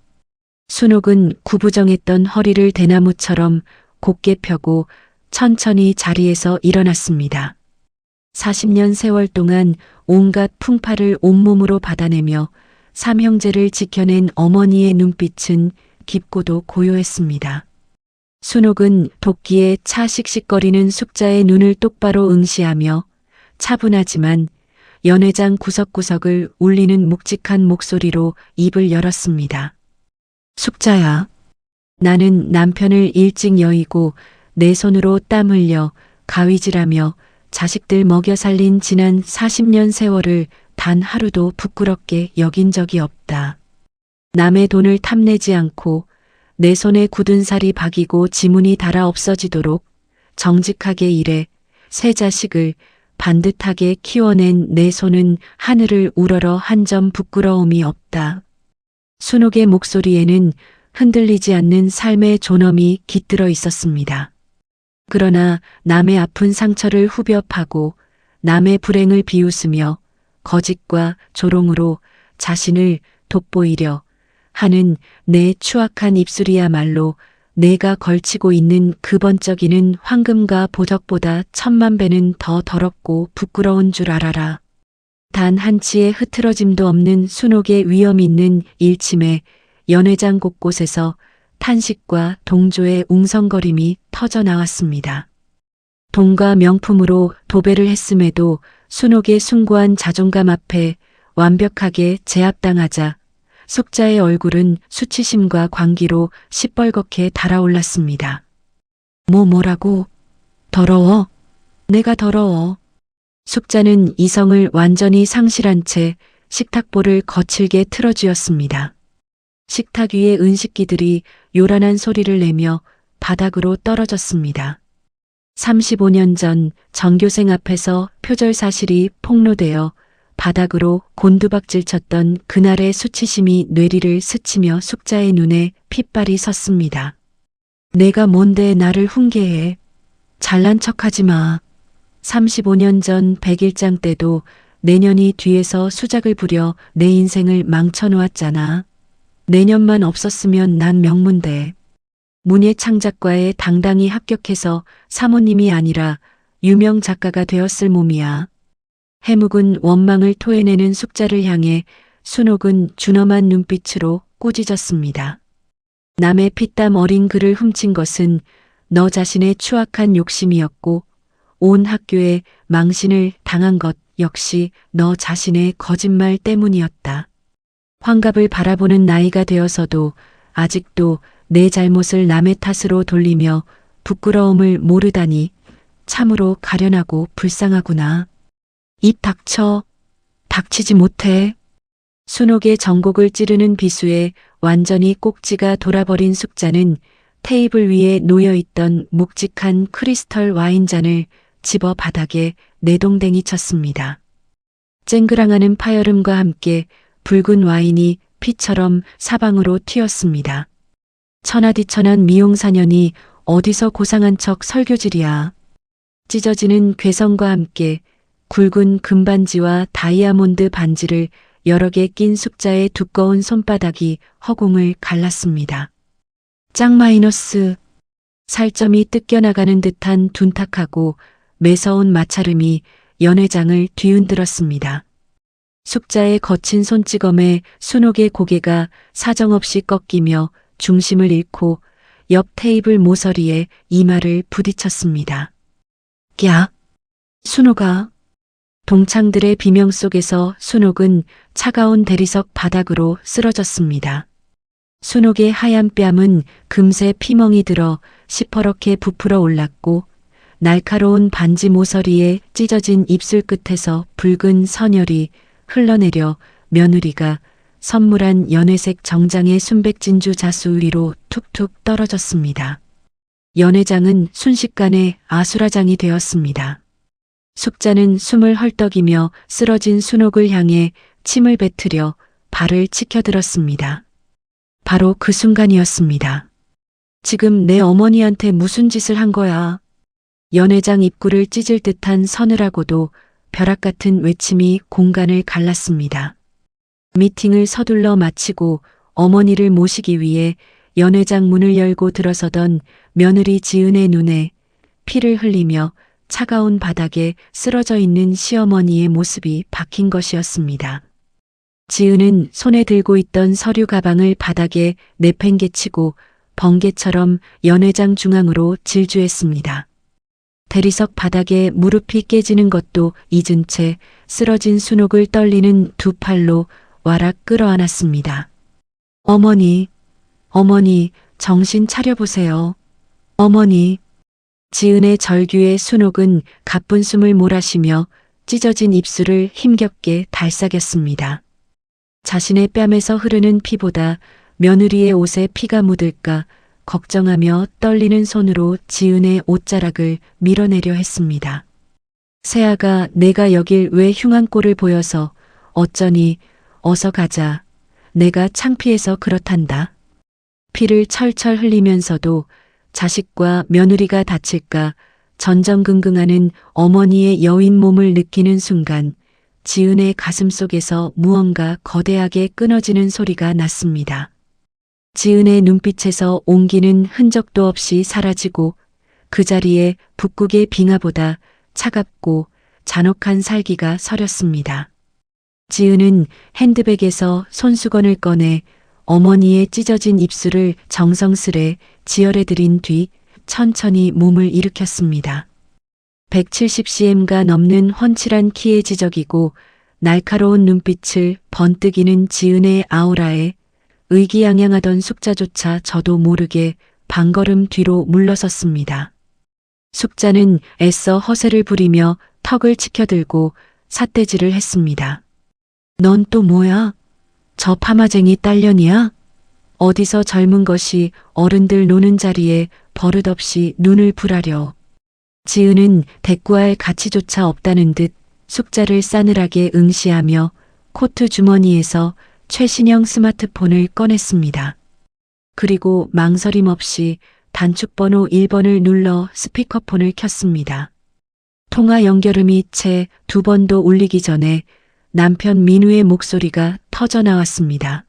순옥은 구부정했던 허리를 대나무처럼 곧게 펴고 천천히 자리에서 일어났습니다. 40년 세월 동안 온갖 풍파를 온몸으로 받아내며 삼형제를 지켜낸 어머니의 눈빛은 깊고도 고요했습니다. 순옥은 도끼에 차 씩씩거리는 숙자의 눈을 똑바로 응시하며 차분하지만 연회장 구석구석을 울리는 묵직한 목소리로 입을 열었습니다. 숙자야, 나는 남편을 일찍 여의고 내 손으로 땀 흘려 가위질하며 자식들 먹여 살린 지난 40년 세월을 단 하루도 부끄럽게 여긴 적이 없다. 남의 돈을 탐내지 않고 내 손에 굳은 살이 박이고 지문이 닳아 없어지도록 정직하게 일해 세 자식을 반듯하게 키워낸 내 손은 하늘을 우러러 한 점 부끄러움이 없다. 순옥의 목소리에는 흔들리지 않는 삶의 존엄이 깃들어 있었습니다. 그러나 남의 아픈 상처를 후벼 파고 남의 불행을 비웃으며 거짓과 조롱으로 자신을 돋보이려 하는 내 추악한 입술이야말로 내가 걸치고 있는 그 번쩍이는 황금과 보석보다 1000만 배는 더 더럽고 부끄러운 줄 알아라. 단 한치의 흐트러짐도 없는 순옥의 위험 있는 일침에 연회장 곳곳에서 탄식과 동조의 웅성거림이 터져 나왔습니다. 돈과 명품으로 도배를 했음에도 순옥의 숭고한 자존감 앞에 완벽하게 제압당하자 숙자의 얼굴은 수치심과 광기로 시뻘겋게 달아올랐습니다. 뭐라고? 더러워? 내가 더러워. 숙자는 이성을 완전히 상실한 채 식탁볼을 거칠게 틀어쥐었습니다. 식탁 위의 은식기들이 요란한 소리를 내며 바닥으로 떨어졌습니다. 35년 전 전교생 앞에서 표절사실이 폭로되어 바닥으로 곤두박질 쳤던 그날의 수치심이 뇌리를 스치며 숙자의 눈에 핏발이 섰습니다. 내가 뭔데 나를 훈계해. 잘난 척하지 마. 35년 전 100일장 때도 내년이 뒤에서 수작을 부려 내 인생을 망쳐놓았잖아. 내년만 없었으면 난 명문대. 문예창작과에 당당히 합격해서 사모님이 아니라 유명 작가가 되었을 몸이야. 해묵은 원망을 토해내는 숙자를 향해 순옥은 준엄한 눈빛으로 꾸짖었습니다. 남의 피땀 어린 글을 훔친 것은 너 자신의 추악한 욕심이었고 온 학교에 망신을 당한 것 역시 너 자신의 거짓말 때문이었다. 환갑을 바라보는 나이가 되어서도 아직도 내 잘못을 남의 탓으로 돌리며 부끄러움을 모르다니 참으로 가련하고 불쌍하구나. 입 닥쳐. 닥치지 못해. 순옥의 전곡을 찌르는 비수에 완전히 꼭지가 돌아버린 숙자는 테이블 위에 놓여있던 묵직한 크리스털 와인잔을 집어 바닥에 내동댕이 쳤습니다. 쨍그랑하는 파열음과 함께 붉은 와인이 피처럼 사방으로 튀었습니다. 천하디천한 미용사년이 어디서 고상한 척 설교질이야. 찢어지는 괴성과 함께 굵은 금반지와 다이아몬드 반지를 여러 개 낀 숙자의 두꺼운 손바닥이 허공을 갈랐습니다. 짱 마이너스. 살점이 뜯겨나가는 듯한 둔탁하고 매서운 마찰음이 연회장을 뒤흔들었습니다. 숙자의 거친 손찌검에 순옥의 고개가 사정없이 꺾이며 중심을 잃고 옆 테이블 모서리에 이마를 부딪혔습니다. 야! 순옥아! 동창들의 비명 속에서 순옥은 차가운 대리석 바닥으로 쓰러졌습니다. 순옥의 하얀 뺨은 금세 피멍이 들어 시퍼렇게 부풀어 올랐고 날카로운 반지 모서리에 찢어진 입술 끝에서 붉은 선혈이 흘러내려 며느리가 선물한 연회색 정장의 순백진주 자수 위로 툭툭 떨어졌습니다. 연회장은 순식간에 아수라장이 되었습니다. 숙자는 숨을 헐떡이며 쓰러진 순옥을 향해 침을 뱉으려 발을 치켜들었습니다. 바로 그 순간이었습니다. 지금 내 어머니한테 무슨 짓을 한 거야? 연회장 입구를 찢을 듯한 서늘하고도 벼락 같은 외침이 공간을 갈랐습니다. 미팅을 서둘러 마치고 어머니를 모시기 위해 연회장 문을 열고 들어서던 며느리 지은의 눈에 피를 흘리며 차가운 바닥에 쓰러져 있는 시어머니의 모습이 박힌 것이었습니다. 지은은 손에 들고 있던 서류 가방을 바닥에 내팽개치고 번개처럼 연회장 중앙으로 질주했습니다. 대리석 바닥에 무릎이 깨지는 것도 잊은 채 쓰러진 순옥을 떨리는 두 팔로 와락 끌어안았습니다. 어머니, 어머니, 정신 차려보세요. 어머니. 지은의 절규에 순옥은 가쁜 숨을 몰아쉬며 찢어진 입술을 힘겹게 달싹였습니다. 자신의 뺨에서 흐르는 피보다 며느리의 옷에 피가 묻을까 걱정하며 떨리는 손으로 지은의 옷자락을 밀어내려 했습니다. 새아가 내가 여길 왜 흉한 꼴을 보여서 어쩌니 어서 가자. 내가 창피해서 그렇단다. 피를 철철 흘리면서도 자식과 며느리가 다칠까 전전긍긍하는 어머니의 여인 몸을 느끼는 순간 지은의 가슴 속에서 무언가 거대하게 끊어지는 소리가 났습니다. 지은의 눈빛에서 온기는 흔적도 없이 사라지고 그 자리에 북극의 빙하보다 차갑고 잔혹한 살기가 서렸습니다. 지은은 핸드백에서 손수건을 꺼내 어머니의 찢어진 입술을 정성스레 지혈해드린 뒤 천천히 몸을 일으켰습니다. 170cm가 넘는 훤칠한 키의 지적이고 날카로운 눈빛을 번뜩이는 지은의 아우라에 의기양양하던 숙자조차 저도 모르게 반걸음 뒤로 물러섰습니다. 숙자는 애써 허세를 부리며 턱을 치켜들고 삿대질을 했습니다. 넌 또 뭐야? 저 파마쟁이 딸년이야? 어디서 젊은 것이 어른들 노는 자리에 버릇없이 눈을 불하려. 지은은 대꾸할 가치조차 없다는 듯 숙자를 싸늘하게 응시하며 코트 주머니에서 최신형 스마트폰을 꺼냈습니다. 그리고 망설임 없이 단축번호 1번을 눌러 스피커폰을 켰습니다. 통화 연결음이 채 2번도 울리기 전에 남편 민우의 목소리가 터져 나왔습니다.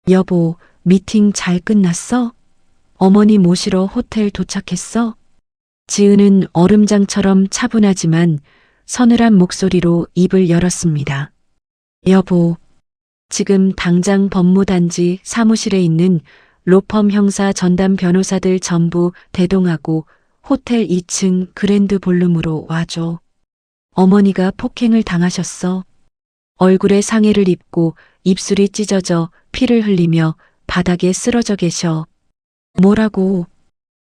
여보, 미팅 잘 끝났어? 어머니 모시러 호텔 도착했어? 지은은 얼음장처럼 차분하지만 서늘한 목소리로 입을 열었습니다. 여보, 지금 당장 법무단지 사무실에 있는 로펌 형사 전담 변호사들 전부 대동하고 호텔 2층 그랜드 볼룸으로 와줘. 어머니가 폭행을 당하셨어. 얼굴에 상해를 입고 입술이 찢어져 피를 흘리며 바닥에 쓰러져 계셔. 뭐라고?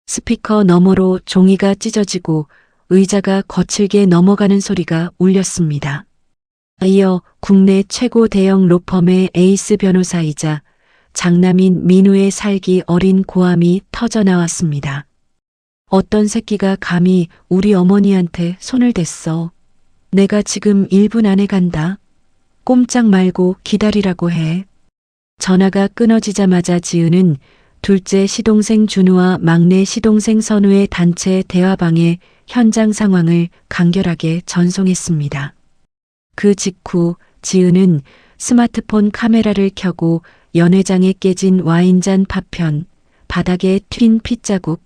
스피커 너머로 종이가 찢어지고 의자가 거칠게 넘어가는 소리가 울렸습니다. 이어 국내 최고 대형 로펌의 에이스 변호사이자 장남인 민우의 살기 어린 고함이 터져 나왔습니다. 어떤 새끼가 감히 우리 어머니한테 손을 댔어. 내가 지금 1분 안에 간다. 꼼짝 말고 기다리라고 해. 전화가 끊어지자마자 지은은 둘째 시동생 준우와 막내 시동생 선우의 단체 대화방에 현장 상황을 간결하게 전송했습니다. 그 직후 지은은 스마트폰 카메라를 켜고 연회장에 깨진 와인잔 파편, 바닥에 튄 핏자국,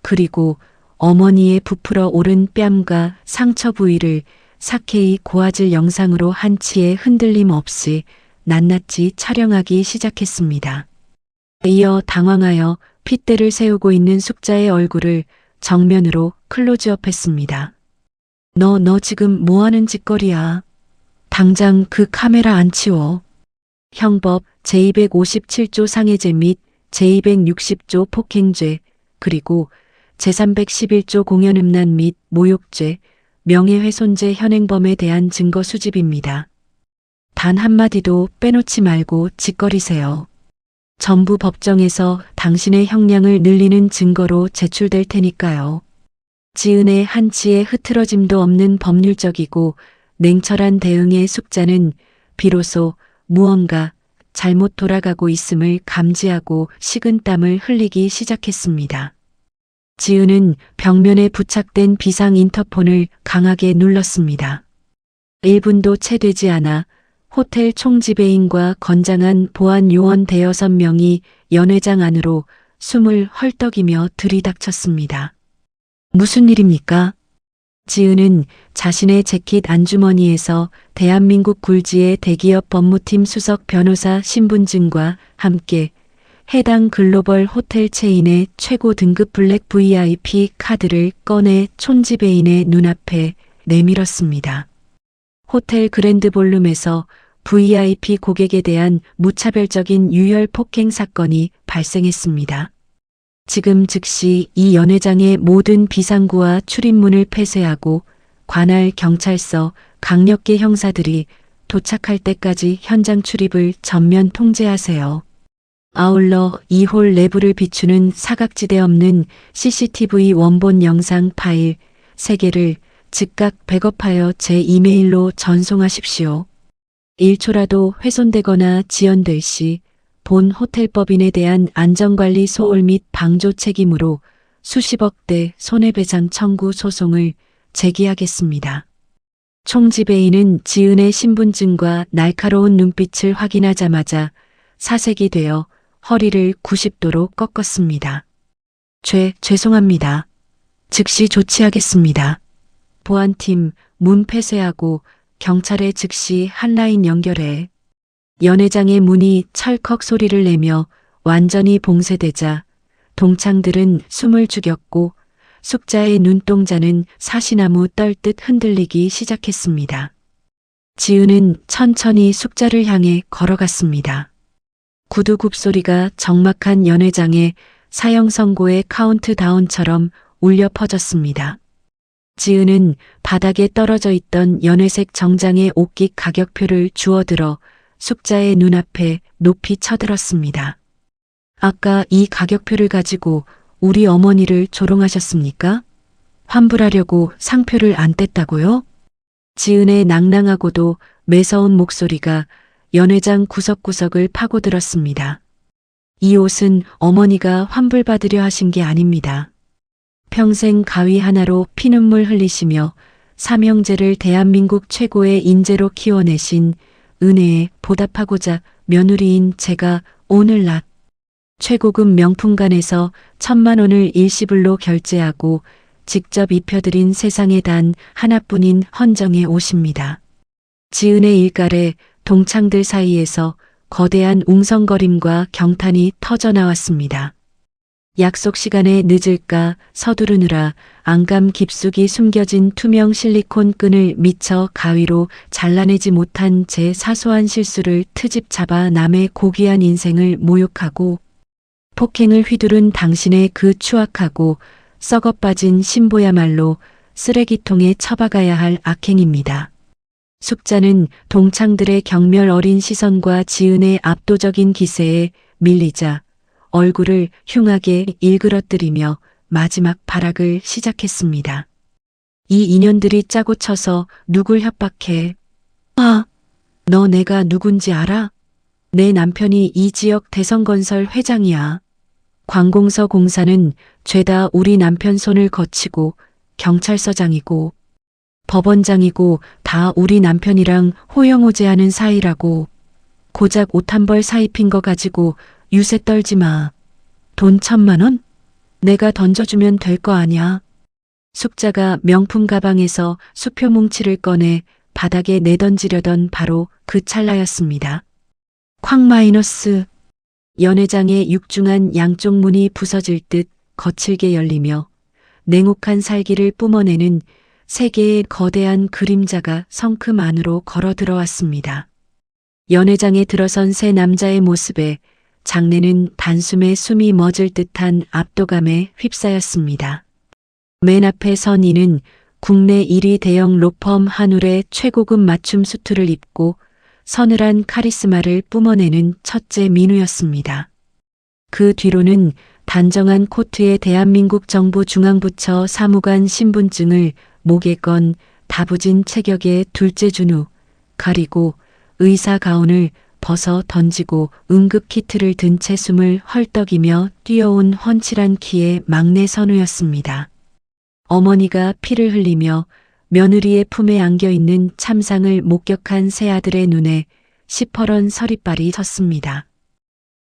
그리고 어머니의 부풀어 오른 뺨과 상처 부위를 사케이 고화질 영상으로 한치의 흔들림 없이 낱낱이 촬영하기 시작했습니다. 이어 당황하여 핏대를 세우고 있는 숙자의 얼굴을 정면으로 클로즈업했습니다. 너 지금 뭐하는 짓거리야? 당장 그 카메라 안 치워. 형법 제257조 상해죄 및 제260조 폭행죄, 그리고 제311조 공연음란 및 모욕죄, 명예훼손죄 현행범에 대한 증거 수집입니다. 단 한마디도 빼놓지 말고 짓거리세요. 전부 법정에서 당신의 형량을 늘리는 증거로 제출될 테니까요. 지은의 한치의 흐트러짐도 없는 법률적이고 냉철한 대응의 숙자는 비로소 무언가 잘못 돌아가고 있음을 감지하고 식은땀을 흘리기 시작했습니다. 지은은 벽면에 부착된 비상 인터폰을 강하게 눌렀습니다. 1분도 채 되지 않아 호텔 총지배인과 건장한 보안 요원 대여섯 명이 연회장 안으로 숨을 헐떡이며 들이닥쳤습니다. 무슨 일입니까? 지은은 자신의 재킷 안주머니에서 대한민국 굴지의 대기업 법무팀 수석 변호사 신분증과 함께 해당 글로벌 호텔 체인의 최고 등급 블랙 VIP 카드를 꺼내 촌지배인의 눈앞에 내밀었습니다. 호텔 그랜드 볼룸에서 VIP 고객에 대한 무차별적인 유혈 폭행 사건이 발생했습니다. 지금 즉시 이 연회장의 모든 비상구와 출입문을 폐쇄하고 관할 경찰서 강력계 형사들이 도착할 때까지 현장 출입을 전면 통제하세요. 아울러 2홀 내부를 비추는 사각지대 없는 CCTV 원본 영상 파일 3개를 즉각 백업하여 제 이메일로 전송하십시오. 1초라도 훼손되거나 지연될 시 본 호텔법인에 대한 안전관리 소홀 및 방조 책임으로 수십억대 손해배상 청구 소송을 제기하겠습니다. 총지배인은 지은의 신분증과 날카로운 눈빛을 확인하자마자 사색이 되어 허리를 90도로 꺾었습니다. 죄송합니다. 즉시 조치하겠습니다. 보안팀 문 폐쇄하고 경찰에 즉시 한라인 연결해. 연회장의 문이 철컥 소리를 내며 완전히 봉쇄되자 동창들은 숨을 죽였고 숙자의 눈동자는 사시나무 떨듯 흔들리기 시작했습니다. 지은은 천천히 숙자를 향해 걸어갔습니다. 구두 굽소리가 적막한 연회장의 사형 선고의 카운트다운처럼 울려 퍼졌습니다. 지은은 바닥에 떨어져 있던 연회색 정장의 옷깃 가격표를 주워들어 숙자의 눈앞에 높이 쳐들었습니다. 아까 이 가격표를 가지고 우리 어머니를 조롱하셨습니까? 환불하려고 상표를 안 뗐다고요? 지은의 낭낭하고도 매서운 목소리가 연회장 구석구석을 파고들었습니다. 이 옷은 어머니가 환불받으려 하신 게 아닙니다. 평생 가위 하나로 피눈물 흘리시며 삼형제를 대한민국 최고의 인재로 키워내신 은혜에 보답하고자 며느리인 제가 오늘 낮 최고급 명품관에서 1,000만 원을 일시불로 결제하고 직접 입혀드린 세상에 단 하나뿐인 헌정의 옷입니다. 지은의 일갈에 동창들 사이에서 거대한 웅성거림과 경탄이 터져나왔습니다. 약속 시간에 늦을까 서두르느라 안감 깊숙이 숨겨진 투명 실리콘 끈을 미처 가위로 잘라내지 못한 제 사소한 실수를 트집 잡아 남의 고귀한 인생을 모욕하고 폭행을 휘두른 당신의 그 추악하고 썩어빠진 신보야말로 쓰레기통에 처박아야 할 악행입니다. 숙자는 동창들의 경멸 어린 시선과 지은의 압도적인 기세에 밀리자 얼굴을 흉하게 일그러뜨리며 마지막 발악을 시작했습니다. 이 인연들이 짜고 쳐서 누굴 협박해? 아, 너 내가 누군지 알아? 내 남편이 이 지역 대성건설 회장이야. 관공서 공사는 죄다 우리 남편 손을 거치고 경찰서장이고 법원장이고 다 우리 남편이랑 호영호제하는 사이라고. 고작 옷 한 벌 사입힌 거 가지고 유세 떨지 마. 돈 1,000만 원? 내가 던져주면 될 거 아냐. 숙자가 명품 가방에서 수표 뭉치를 꺼내 바닥에 내던지려던 바로 그 찰나였습니다. 쾅 마이너스. 연회장의 육중한 양쪽 문이 부서질 듯 거칠게 열리며 냉혹한 살기를 뿜어내는 세 개의 거대한 그림자가 성큼 안으로 걸어 들어왔습니다. 연회장에 들어선 세 남자의 모습에 장내는 단숨에 숨이 멎을 듯한 압도감에 휩싸였습니다. 맨 앞에 선 이는 국내 1위 대형 로펌 한울의 최고급 맞춤 수트를 입고 서늘한 카리스마를 뿜어내는 첫째 민우였습니다. 그 뒤로는 단정한 코트에 대한민국 정부 중앙부처 사무관 신분증을 목에 건 다부진 체격의 둘째 준우, 가리고 의사 가운을 벗어 던지고 응급 키트를 든 채 숨을 헐떡이며 뛰어온 훤칠한 키의 막내 선우였습니다. 어머니가 피를 흘리며 며느리의 품에 안겨있는 참상을 목격한 새아들의 눈에 시퍼런 서리빨이 섰습니다.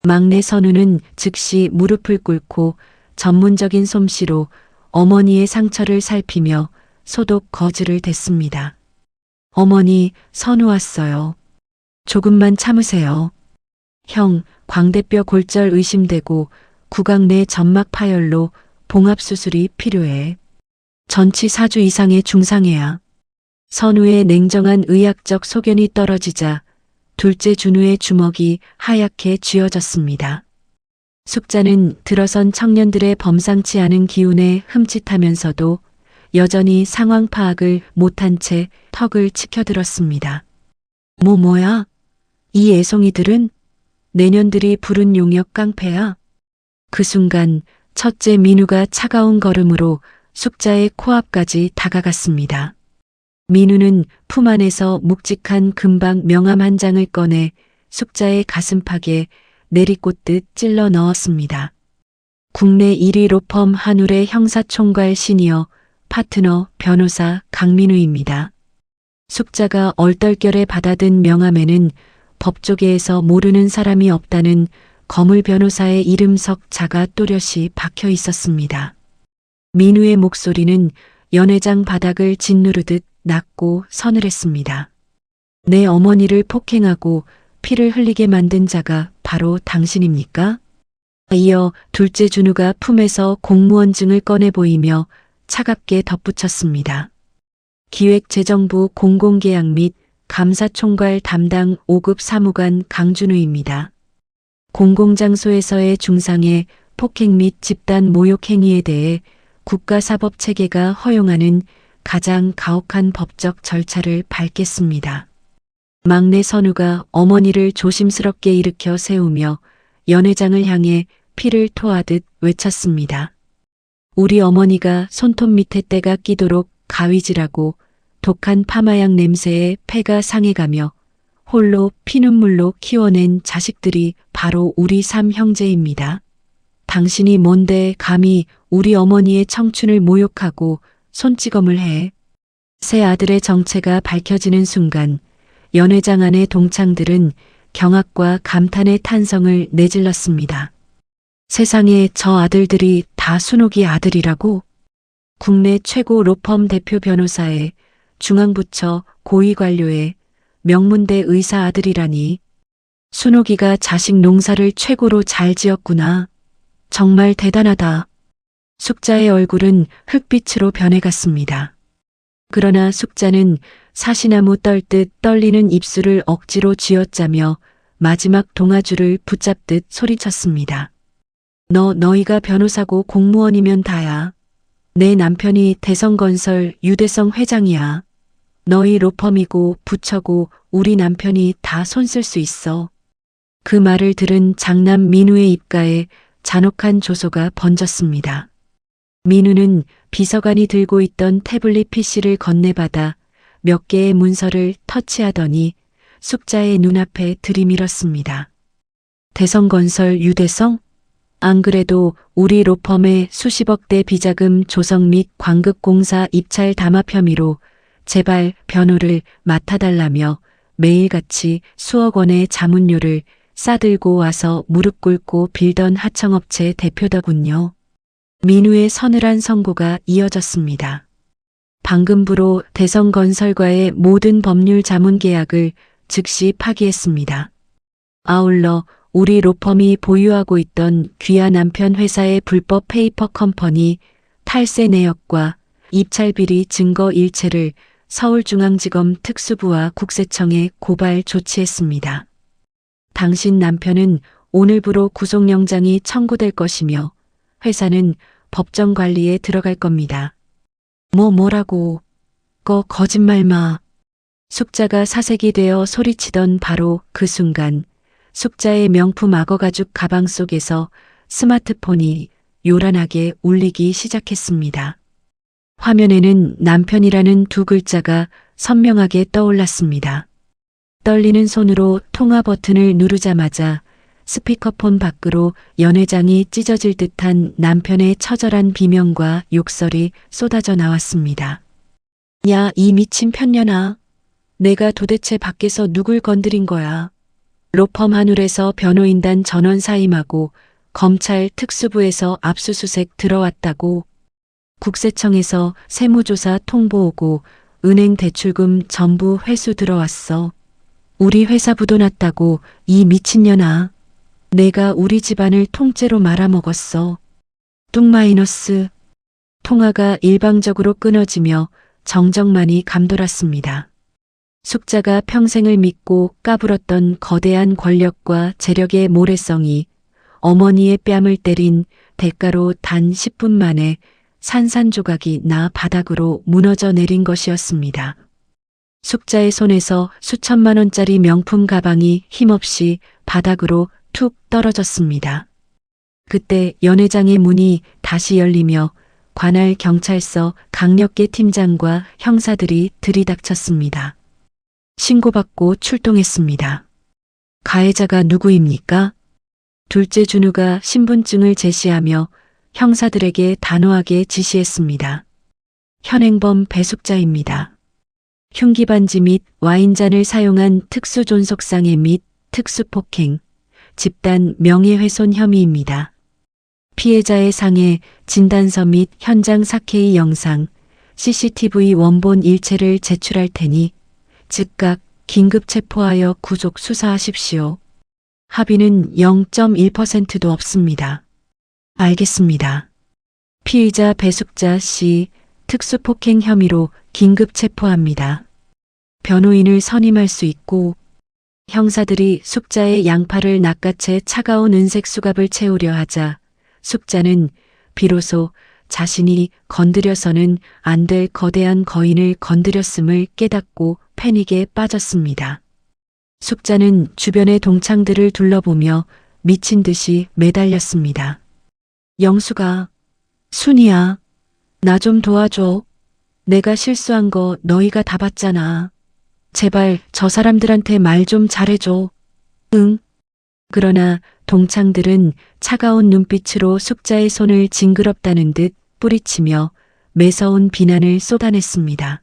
막내 선우는 즉시 무릎을 꿇고 전문적인 솜씨로 어머니의 상처를 살피며 소독 거즈를 댔습니다. 어머니, 선우 왔어요. 조금만 참으세요. 형, 광대뼈 골절 의심되고 구강 내 점막 파열로 봉합수술이 필요해. 전치 4주 이상의 중상해야. 선우의 냉정한 의학적 소견이 떨어지자 둘째 준우의 주먹이 하얗게 쥐어졌습니다. 숙자는 들어선 청년들의 범상치 않은 기운에 흠칫하면서도 여전히 상황 파악을 못한 채 턱을 치켜들었습니다. 뭐야? 이 애송이들은 내년들이 부른 용역 깡패야? 그 순간 첫째 민우가 차가운 걸음으로 숙자의 코앞까지 다가갔습니다. 민우는 품 안에서 묵직한 금박 명함 한 장을 꺼내 숙자의 가슴팍에 내리꽂듯 찔러 넣었습니다. 국내 1위 로펌 한울의 형사총괄 시니어 파트너 변호사 강민우입니다. 숙자가 얼떨결에 받아든 명함에는 법조계에서 모르는 사람이 없다는 거물 변호사의 이름 석자가 또렷이 박혀 있었습니다. 민우의 목소리는 연회장 바닥을 짓누르듯 낮고 서늘했습니다. 내 어머니를 폭행하고 피를 흘리게 만든 자가 바로 당신입니까? 이어 둘째 준우가 품에서 공무원증을 꺼내 보이며 차갑게 덧붙였습니다. 기획재정부 공공계약 및 감사총괄 담당 5급 사무관 강준우입니다. 공공장소에서의 중상해, 폭행 및 집단 모욕 행위에 대해 국가사법체계가 허용하는 가장 가혹한 법적 절차를 밟겠습니다. 막내 선우가 어머니를 조심스럽게 일으켜 세우며 연회장을 향해 피를 토하듯 외쳤습니다. 우리 어머니가 손톱 밑에 때가 끼도록 가위질하고 독한 파마약 냄새에 폐가 상해가며 홀로 피눈물로 키워낸 자식들이 바로 우리 3형제입니다. 당신이 뭔데 감히 우리 어머니의 청춘을 모욕하고 손찌검을 해. 새 아들의 정체가 밝혀지는 순간 연회장 안의 동창들은 경악과 감탄의 탄성을 내질렀습니다. 세상에 저 아들들이 다 순옥이 아들이라고? 국내 최고 로펌 대표 변호사의 중앙부처 고위관료의 명문대 의사 아들이라니. 순옥이가 자식 농사를 최고로 잘 지었구나. 정말 대단하다. 숙자의 얼굴은 흙빛으로 변해갔습니다. 그러나 숙자는 사시나무 떨듯 떨리는 입술을 억지로 쥐어짜며 마지막 동아줄을 붙잡듯 소리쳤습니다. 너희가 변호사고 공무원이면 다야. 내 남편이 대성건설 유대성 회장이야. 너희 로펌이고 부처고 우리 남편이 다 손쓸 수 있어. 그 말을 들은 장남 민우의 입가에 잔혹한 조소가 번졌습니다. 민우는 비서관이 들고 있던 태블릿 PC를 건네받아 몇 개의 문서를 터치하더니 숙자의 눈앞에 들이밀었습니다. 대성건설 유대성? 안 그래도 우리 로펌의 수십억대 비자금 조성 및 광급공사 입찰 담합 혐의로 제발 변호를 맡아달라며 매일같이 수억 원의 자문료를 싸들고 와서 무릎 꿇고 빌던 하청업체 대표더군요. 민우의 서늘한 선고가 이어졌습니다. 방금부로 대성건설과의 모든 법률 자문 계약을 즉시 파기했습니다. 아울러 우리 로펌이 보유하고 있던 귀한 남편 회사의 불법 페이퍼 컴퍼니 탈세 내역과 입찰 비리 증거 일체를 서울중앙지검 특수부와 국세청에 고발 조치했습니다. 당신 남편은 오늘부로 구속영장이 청구될 것이며 회사는 법정 관리에 들어갈 겁니다. 뭐라고? 거짓말 마. 숙자가 사색이 되어 소리치던 바로 그 순간 숙자의 명품 악어가죽 가방 속에서 스마트폰이 요란하게 울리기 시작했습니다. 화면에는 남편이라는 두 글자가 선명하게 떠올랐습니다. 떨리는 손으로 통화 버튼을 누르자마자 스피커폰 밖으로 연회장이 찢어질 듯한 남편의 처절한 비명과 욕설이 쏟아져 나왔습니다. 야, 이 미친 편년아. 내가 도대체 밖에서 누굴 건드린 거야. 로펌 한울에서 변호인단 전원 사임하고 검찰 특수부에서 압수수색 들어왔다고. 국세청에서 세무조사 통보 오고 은행 대출금 전부 회수 들어왔어. 우리 회사 부도 났다고 이 미친년아. 내가 우리 집안을 통째로 말아먹었어. 뚱마이너스. 통화가 일방적으로 끊어지며 정적만이 감돌았습니다. 숙자가 평생을 믿고 까불었던 거대한 권력과 재력의 모래성이 어머니의 뺨을 때린 대가로 단 10분 만에 산산조각이 나 바닥으로 무너져 내린 것이었습니다. 숙자의 손에서 수천만 원짜리 명품 가방이 힘없이 바닥으로 툭 떨어졌습니다. 그때 연회장의 문이 다시 열리며 관할 경찰서 강력계 팀장과 형사들이 들이닥쳤습니다. 신고받고 출동했습니다. 가해자가 누구입니까? 둘째 준우가 신분증을 제시하며 형사들에게 단호하게 지시했습니다. 현행범 배숙자입니다. 흉기반지 및 와인잔을 사용한 특수존속상해 및 특수폭행, 집단 명예훼손 혐의입니다. 피해자의 상해, 진단서 및 현장 4K 영상, CCTV 원본 일체를 제출할 테니 즉각 긴급 체포하여 구속 수사하십시오. 합의는 0.1%도 없습니다. 알겠습니다. 피의자 배숙자 씨 특수폭행 혐의로 긴급 체포합니다. 변호인을 선임할 수 있고 형사들이 숙자의 양팔을 낚아채 차가운 은색 수갑을 채우려 하자 숙자는 비로소 자신이 건드려서는 안 될 거대한 거인을 건드렸음을 깨닫고 패닉에 빠졌습니다. 숙자는 주변의 동창들을 둘러보며 미친 듯이 매달렸습니다. 영수가, 순이야, 나 좀 도와줘. 내가 실수한 거 너희가 다 봤잖아. 제발 저 사람들한테 말 좀 잘해줘. 응. 그러나 동창들은 차가운 눈빛으로 숙자의 손을 징그럽다는 듯 뿌리치며 매서운 비난을 쏟아냈습니다.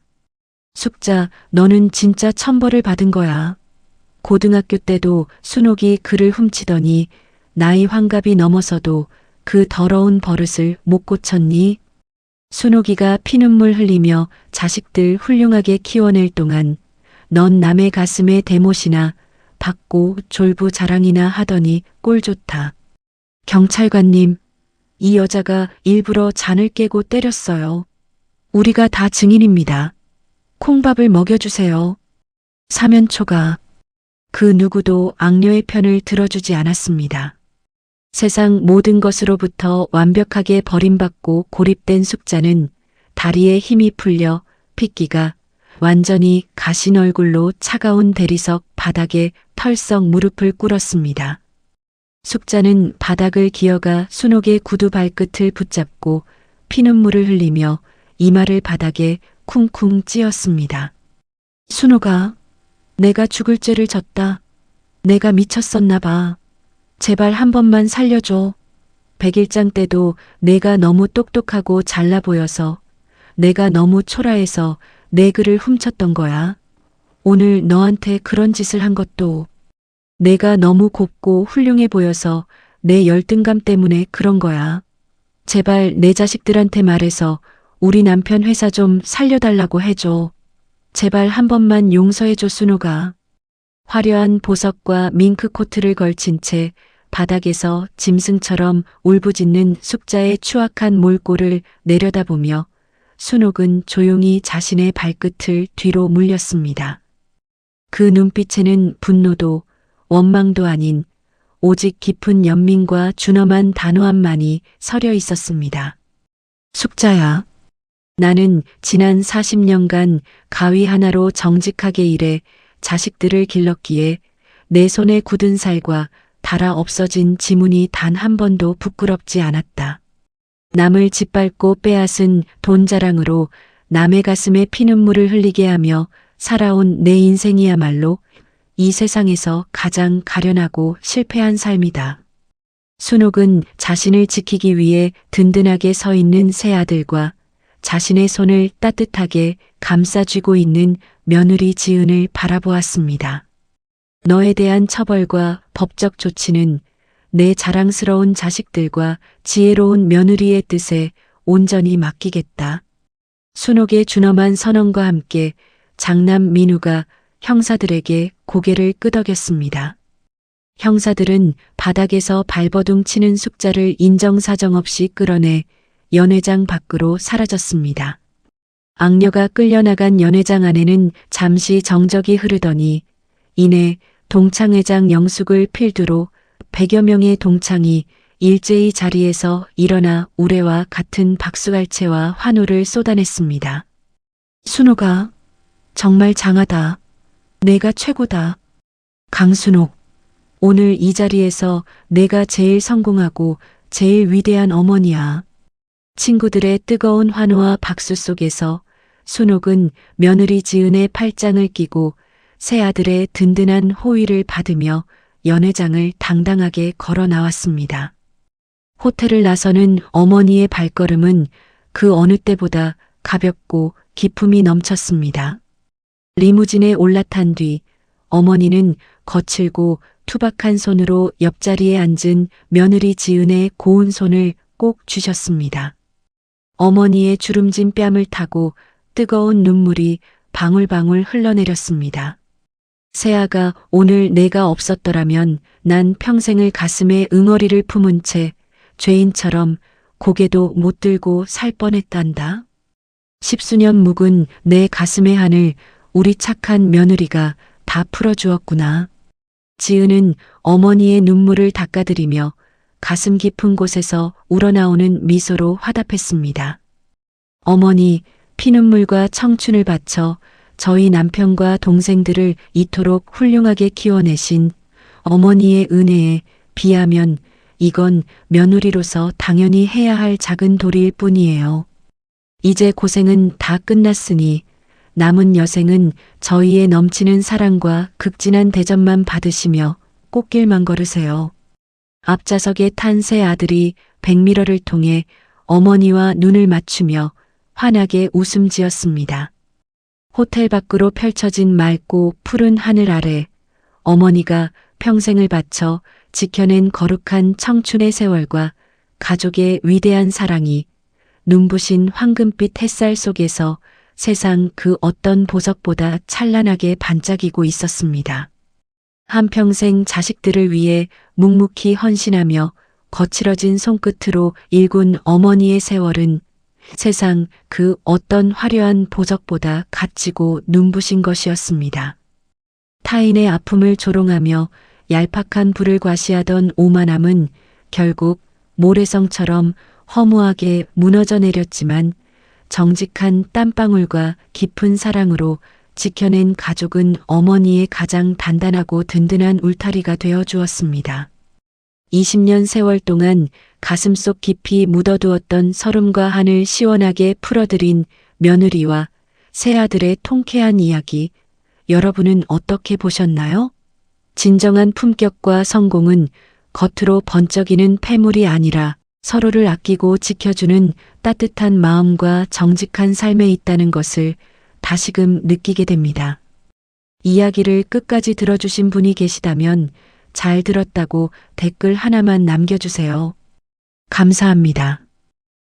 숙자, 너는 진짜 천벌을 받은 거야. 고등학교 때도 순옥이 그를 훔치더니 나이 환갑이 넘어서도 그 더러운 버릇을 못 고쳤니? 순옥이가 피눈물 흘리며 자식들 훌륭하게 키워낼 동안 넌 남의 가슴에 대못이나 받고 졸부 자랑이나 하더니 꼴 좋다. 경찰관님, 이 여자가 일부러 잔을 깨고 때렸어요. 우리가 다 증인입니다. 콩밥을 먹여주세요. 사면초가 그 누구도 악녀의 편을 들어주지 않았습니다. 세상 모든 것으로부터 완벽하게 버림받고 고립된 숙자는 다리에 힘이 풀려 핏기가 완전히 가신 얼굴로 차가운 대리석 바닥에 털썩 무릎을 꿇었습니다. 숙자는 바닥을 기어가 순옥의 구두 발끝을 붙잡고 피눈물을 흘리며 이마를 바닥에 쿵쿵 찧었습니다. 순옥아, 내가 죽을 죄를 졌다. 내가 미쳤었나 봐. 제발 한 번만 살려줘. 백일장 때도 내가 너무 똑똑하고 잘나 보여서 내가 너무 초라해서 내 글을 훔쳤던 거야. 오늘 너한테 그런 짓을 한 것도 내가 너무 곱고 훌륭해 보여서 내 열등감 때문에 그런 거야. 제발 내 자식들한테 말해서 우리 남편 회사 좀 살려달라고 해줘. 제발 한 번만 용서해줘 순옥아. 화려한 보석과 밍크 코트를 걸친 채 바닥에서 짐승처럼 울부짖는 숙자의 추악한 몰골을 내려다보며 순옥은 조용히 자신의 발끝을 뒤로 물렸습니다. 그 눈빛에는 분노도 원망도 아닌 오직 깊은 연민과 준엄한 단호함만이 서려 있었습니다. 숙자야, 나는 지난 40년간 가위 하나로 정직하게 일해 자식들을 길렀기에 내 손에 굳은 살과 닳아 없어진 지문이 단 한 번도 부끄럽지 않았다. 남을 짓밟고 빼앗은 돈 자랑으로 남의 가슴에 피눈물을 흘리게 하며 살아온 내 인생이야말로 이 세상에서 가장 가련하고 실패한 삶이다. 순옥은 자신을 지키기 위해 든든하게 서 있는 세 아들과 자신의 손을 따뜻하게 감싸쥐고 있는 며느리 지은을 바라보았습니다. 너에 대한 처벌과 법적 조치는 내 자랑스러운 자식들과 지혜로운 며느리의 뜻에 온전히 맡기겠다. 순옥의 준엄한 선언과 함께 장남 민우가 형사들에게 고개를 끄덕였습니다. 형사들은 바닥에서 발버둥 치는 숙자를 인정사정 없이 끌어내 연회장 밖으로 사라졌습니다. 악녀가 끌려나간 연회장 안에는 잠시 정적이 흐르더니 이내 동창회장 영숙을 필두로 100여 명의 동창이 일제히 자리에서 일어나 우레와 같은 박수갈채와 환호를 쏟아냈습니다. 순옥아, 정말 장하다. 내가 최고다. 강순옥, 오늘 이 자리에서 내가 제일 성공하고 제일 위대한 어머니야. 친구들의 뜨거운 환호와 박수 속에서 순옥은 며느리 지은의 팔짱을 끼고 새 아들의 든든한 호의를 받으며 연회장을 당당하게 걸어 나왔습니다. 호텔을 나서는 어머니의 발걸음은 그 어느 때보다 가볍고 기품이 넘쳤습니다. 리무진에 올라탄 뒤 어머니는 거칠고 투박한 손으로 옆자리에 앉은 며느리 지은의 고운 손을 꼭 쥐셨습니다. 어머니의 주름진 뺨을 타고 뜨거운 눈물이 방울방울 흘러내렸습니다. 세아가 오늘 내가 없었더라면 난 평생을 가슴에 응어리를 품은 채 죄인처럼 고개도 못 들고 살 뻔했단다. 10수년 묵은 내 가슴의 한을 우리 착한 며느리가 다 풀어주었구나. 지은은 어머니의 눈물을 닦아드리며 가슴 깊은 곳에서 우러나오는 미소로 화답했습니다. 어머니, 피눈물과 청춘을 바쳐 저희 남편과 동생들을 이토록 훌륭하게 키워내신 어머니의 은혜에 비하면 이건 며느리로서 당연히 해야 할 작은 도리일 뿐이에요. 이제 고생은 다 끝났으니 남은 여생은 저희의 넘치는 사랑과 극진한 대접만 받으시며 꽃길만 걸으세요. 앞좌석에 탄 새 아들이 백미러를 통해 어머니와 눈을 맞추며 환하게 웃음 지었습니다. 호텔 밖으로 펼쳐진 맑고 푸른 하늘 아래 어머니가 평생을 바쳐 지켜낸 거룩한 청춘의 세월과 가족의 위대한 사랑이 눈부신 황금빛 햇살 속에서 세상 그 어떤 보석보다 찬란하게 반짝이고 있었습니다. 한평생 자식들을 위해 묵묵히 헌신하며 거칠어진 손끝으로 일군 어머니의 세월은 세상 그 어떤 화려한 보석보다 값지고 눈부신 것이었습니다. 타인의 아픔을 조롱하며 얄팍한 불을 과시하던 오만함은 결국 모래성처럼 허무하게 무너져 내렸지만 정직한 땀방울과 깊은 사랑으로 지켜낸 가족은 어머니의 가장 단단하고 든든한 울타리가 되어 주었습니다. 20년 세월 동안 가슴속 깊이 묻어두었던 서름과 한을 시원하게 풀어드린 며느리와 새아들의 통쾌한 이야기, 여러분은 어떻게 보셨나요? 진정한 품격과 성공은 겉으로 번쩍이는 패물이 아니라 서로를 아끼고 지켜주는 따뜻한 마음과 정직한 삶에 있다는 것을 다시금 느끼게 됩니다. 이야기를 끝까지 들어주신 분이 계시다면 잘 들었다고 댓글 하나만 남겨주세요. 감사합니다.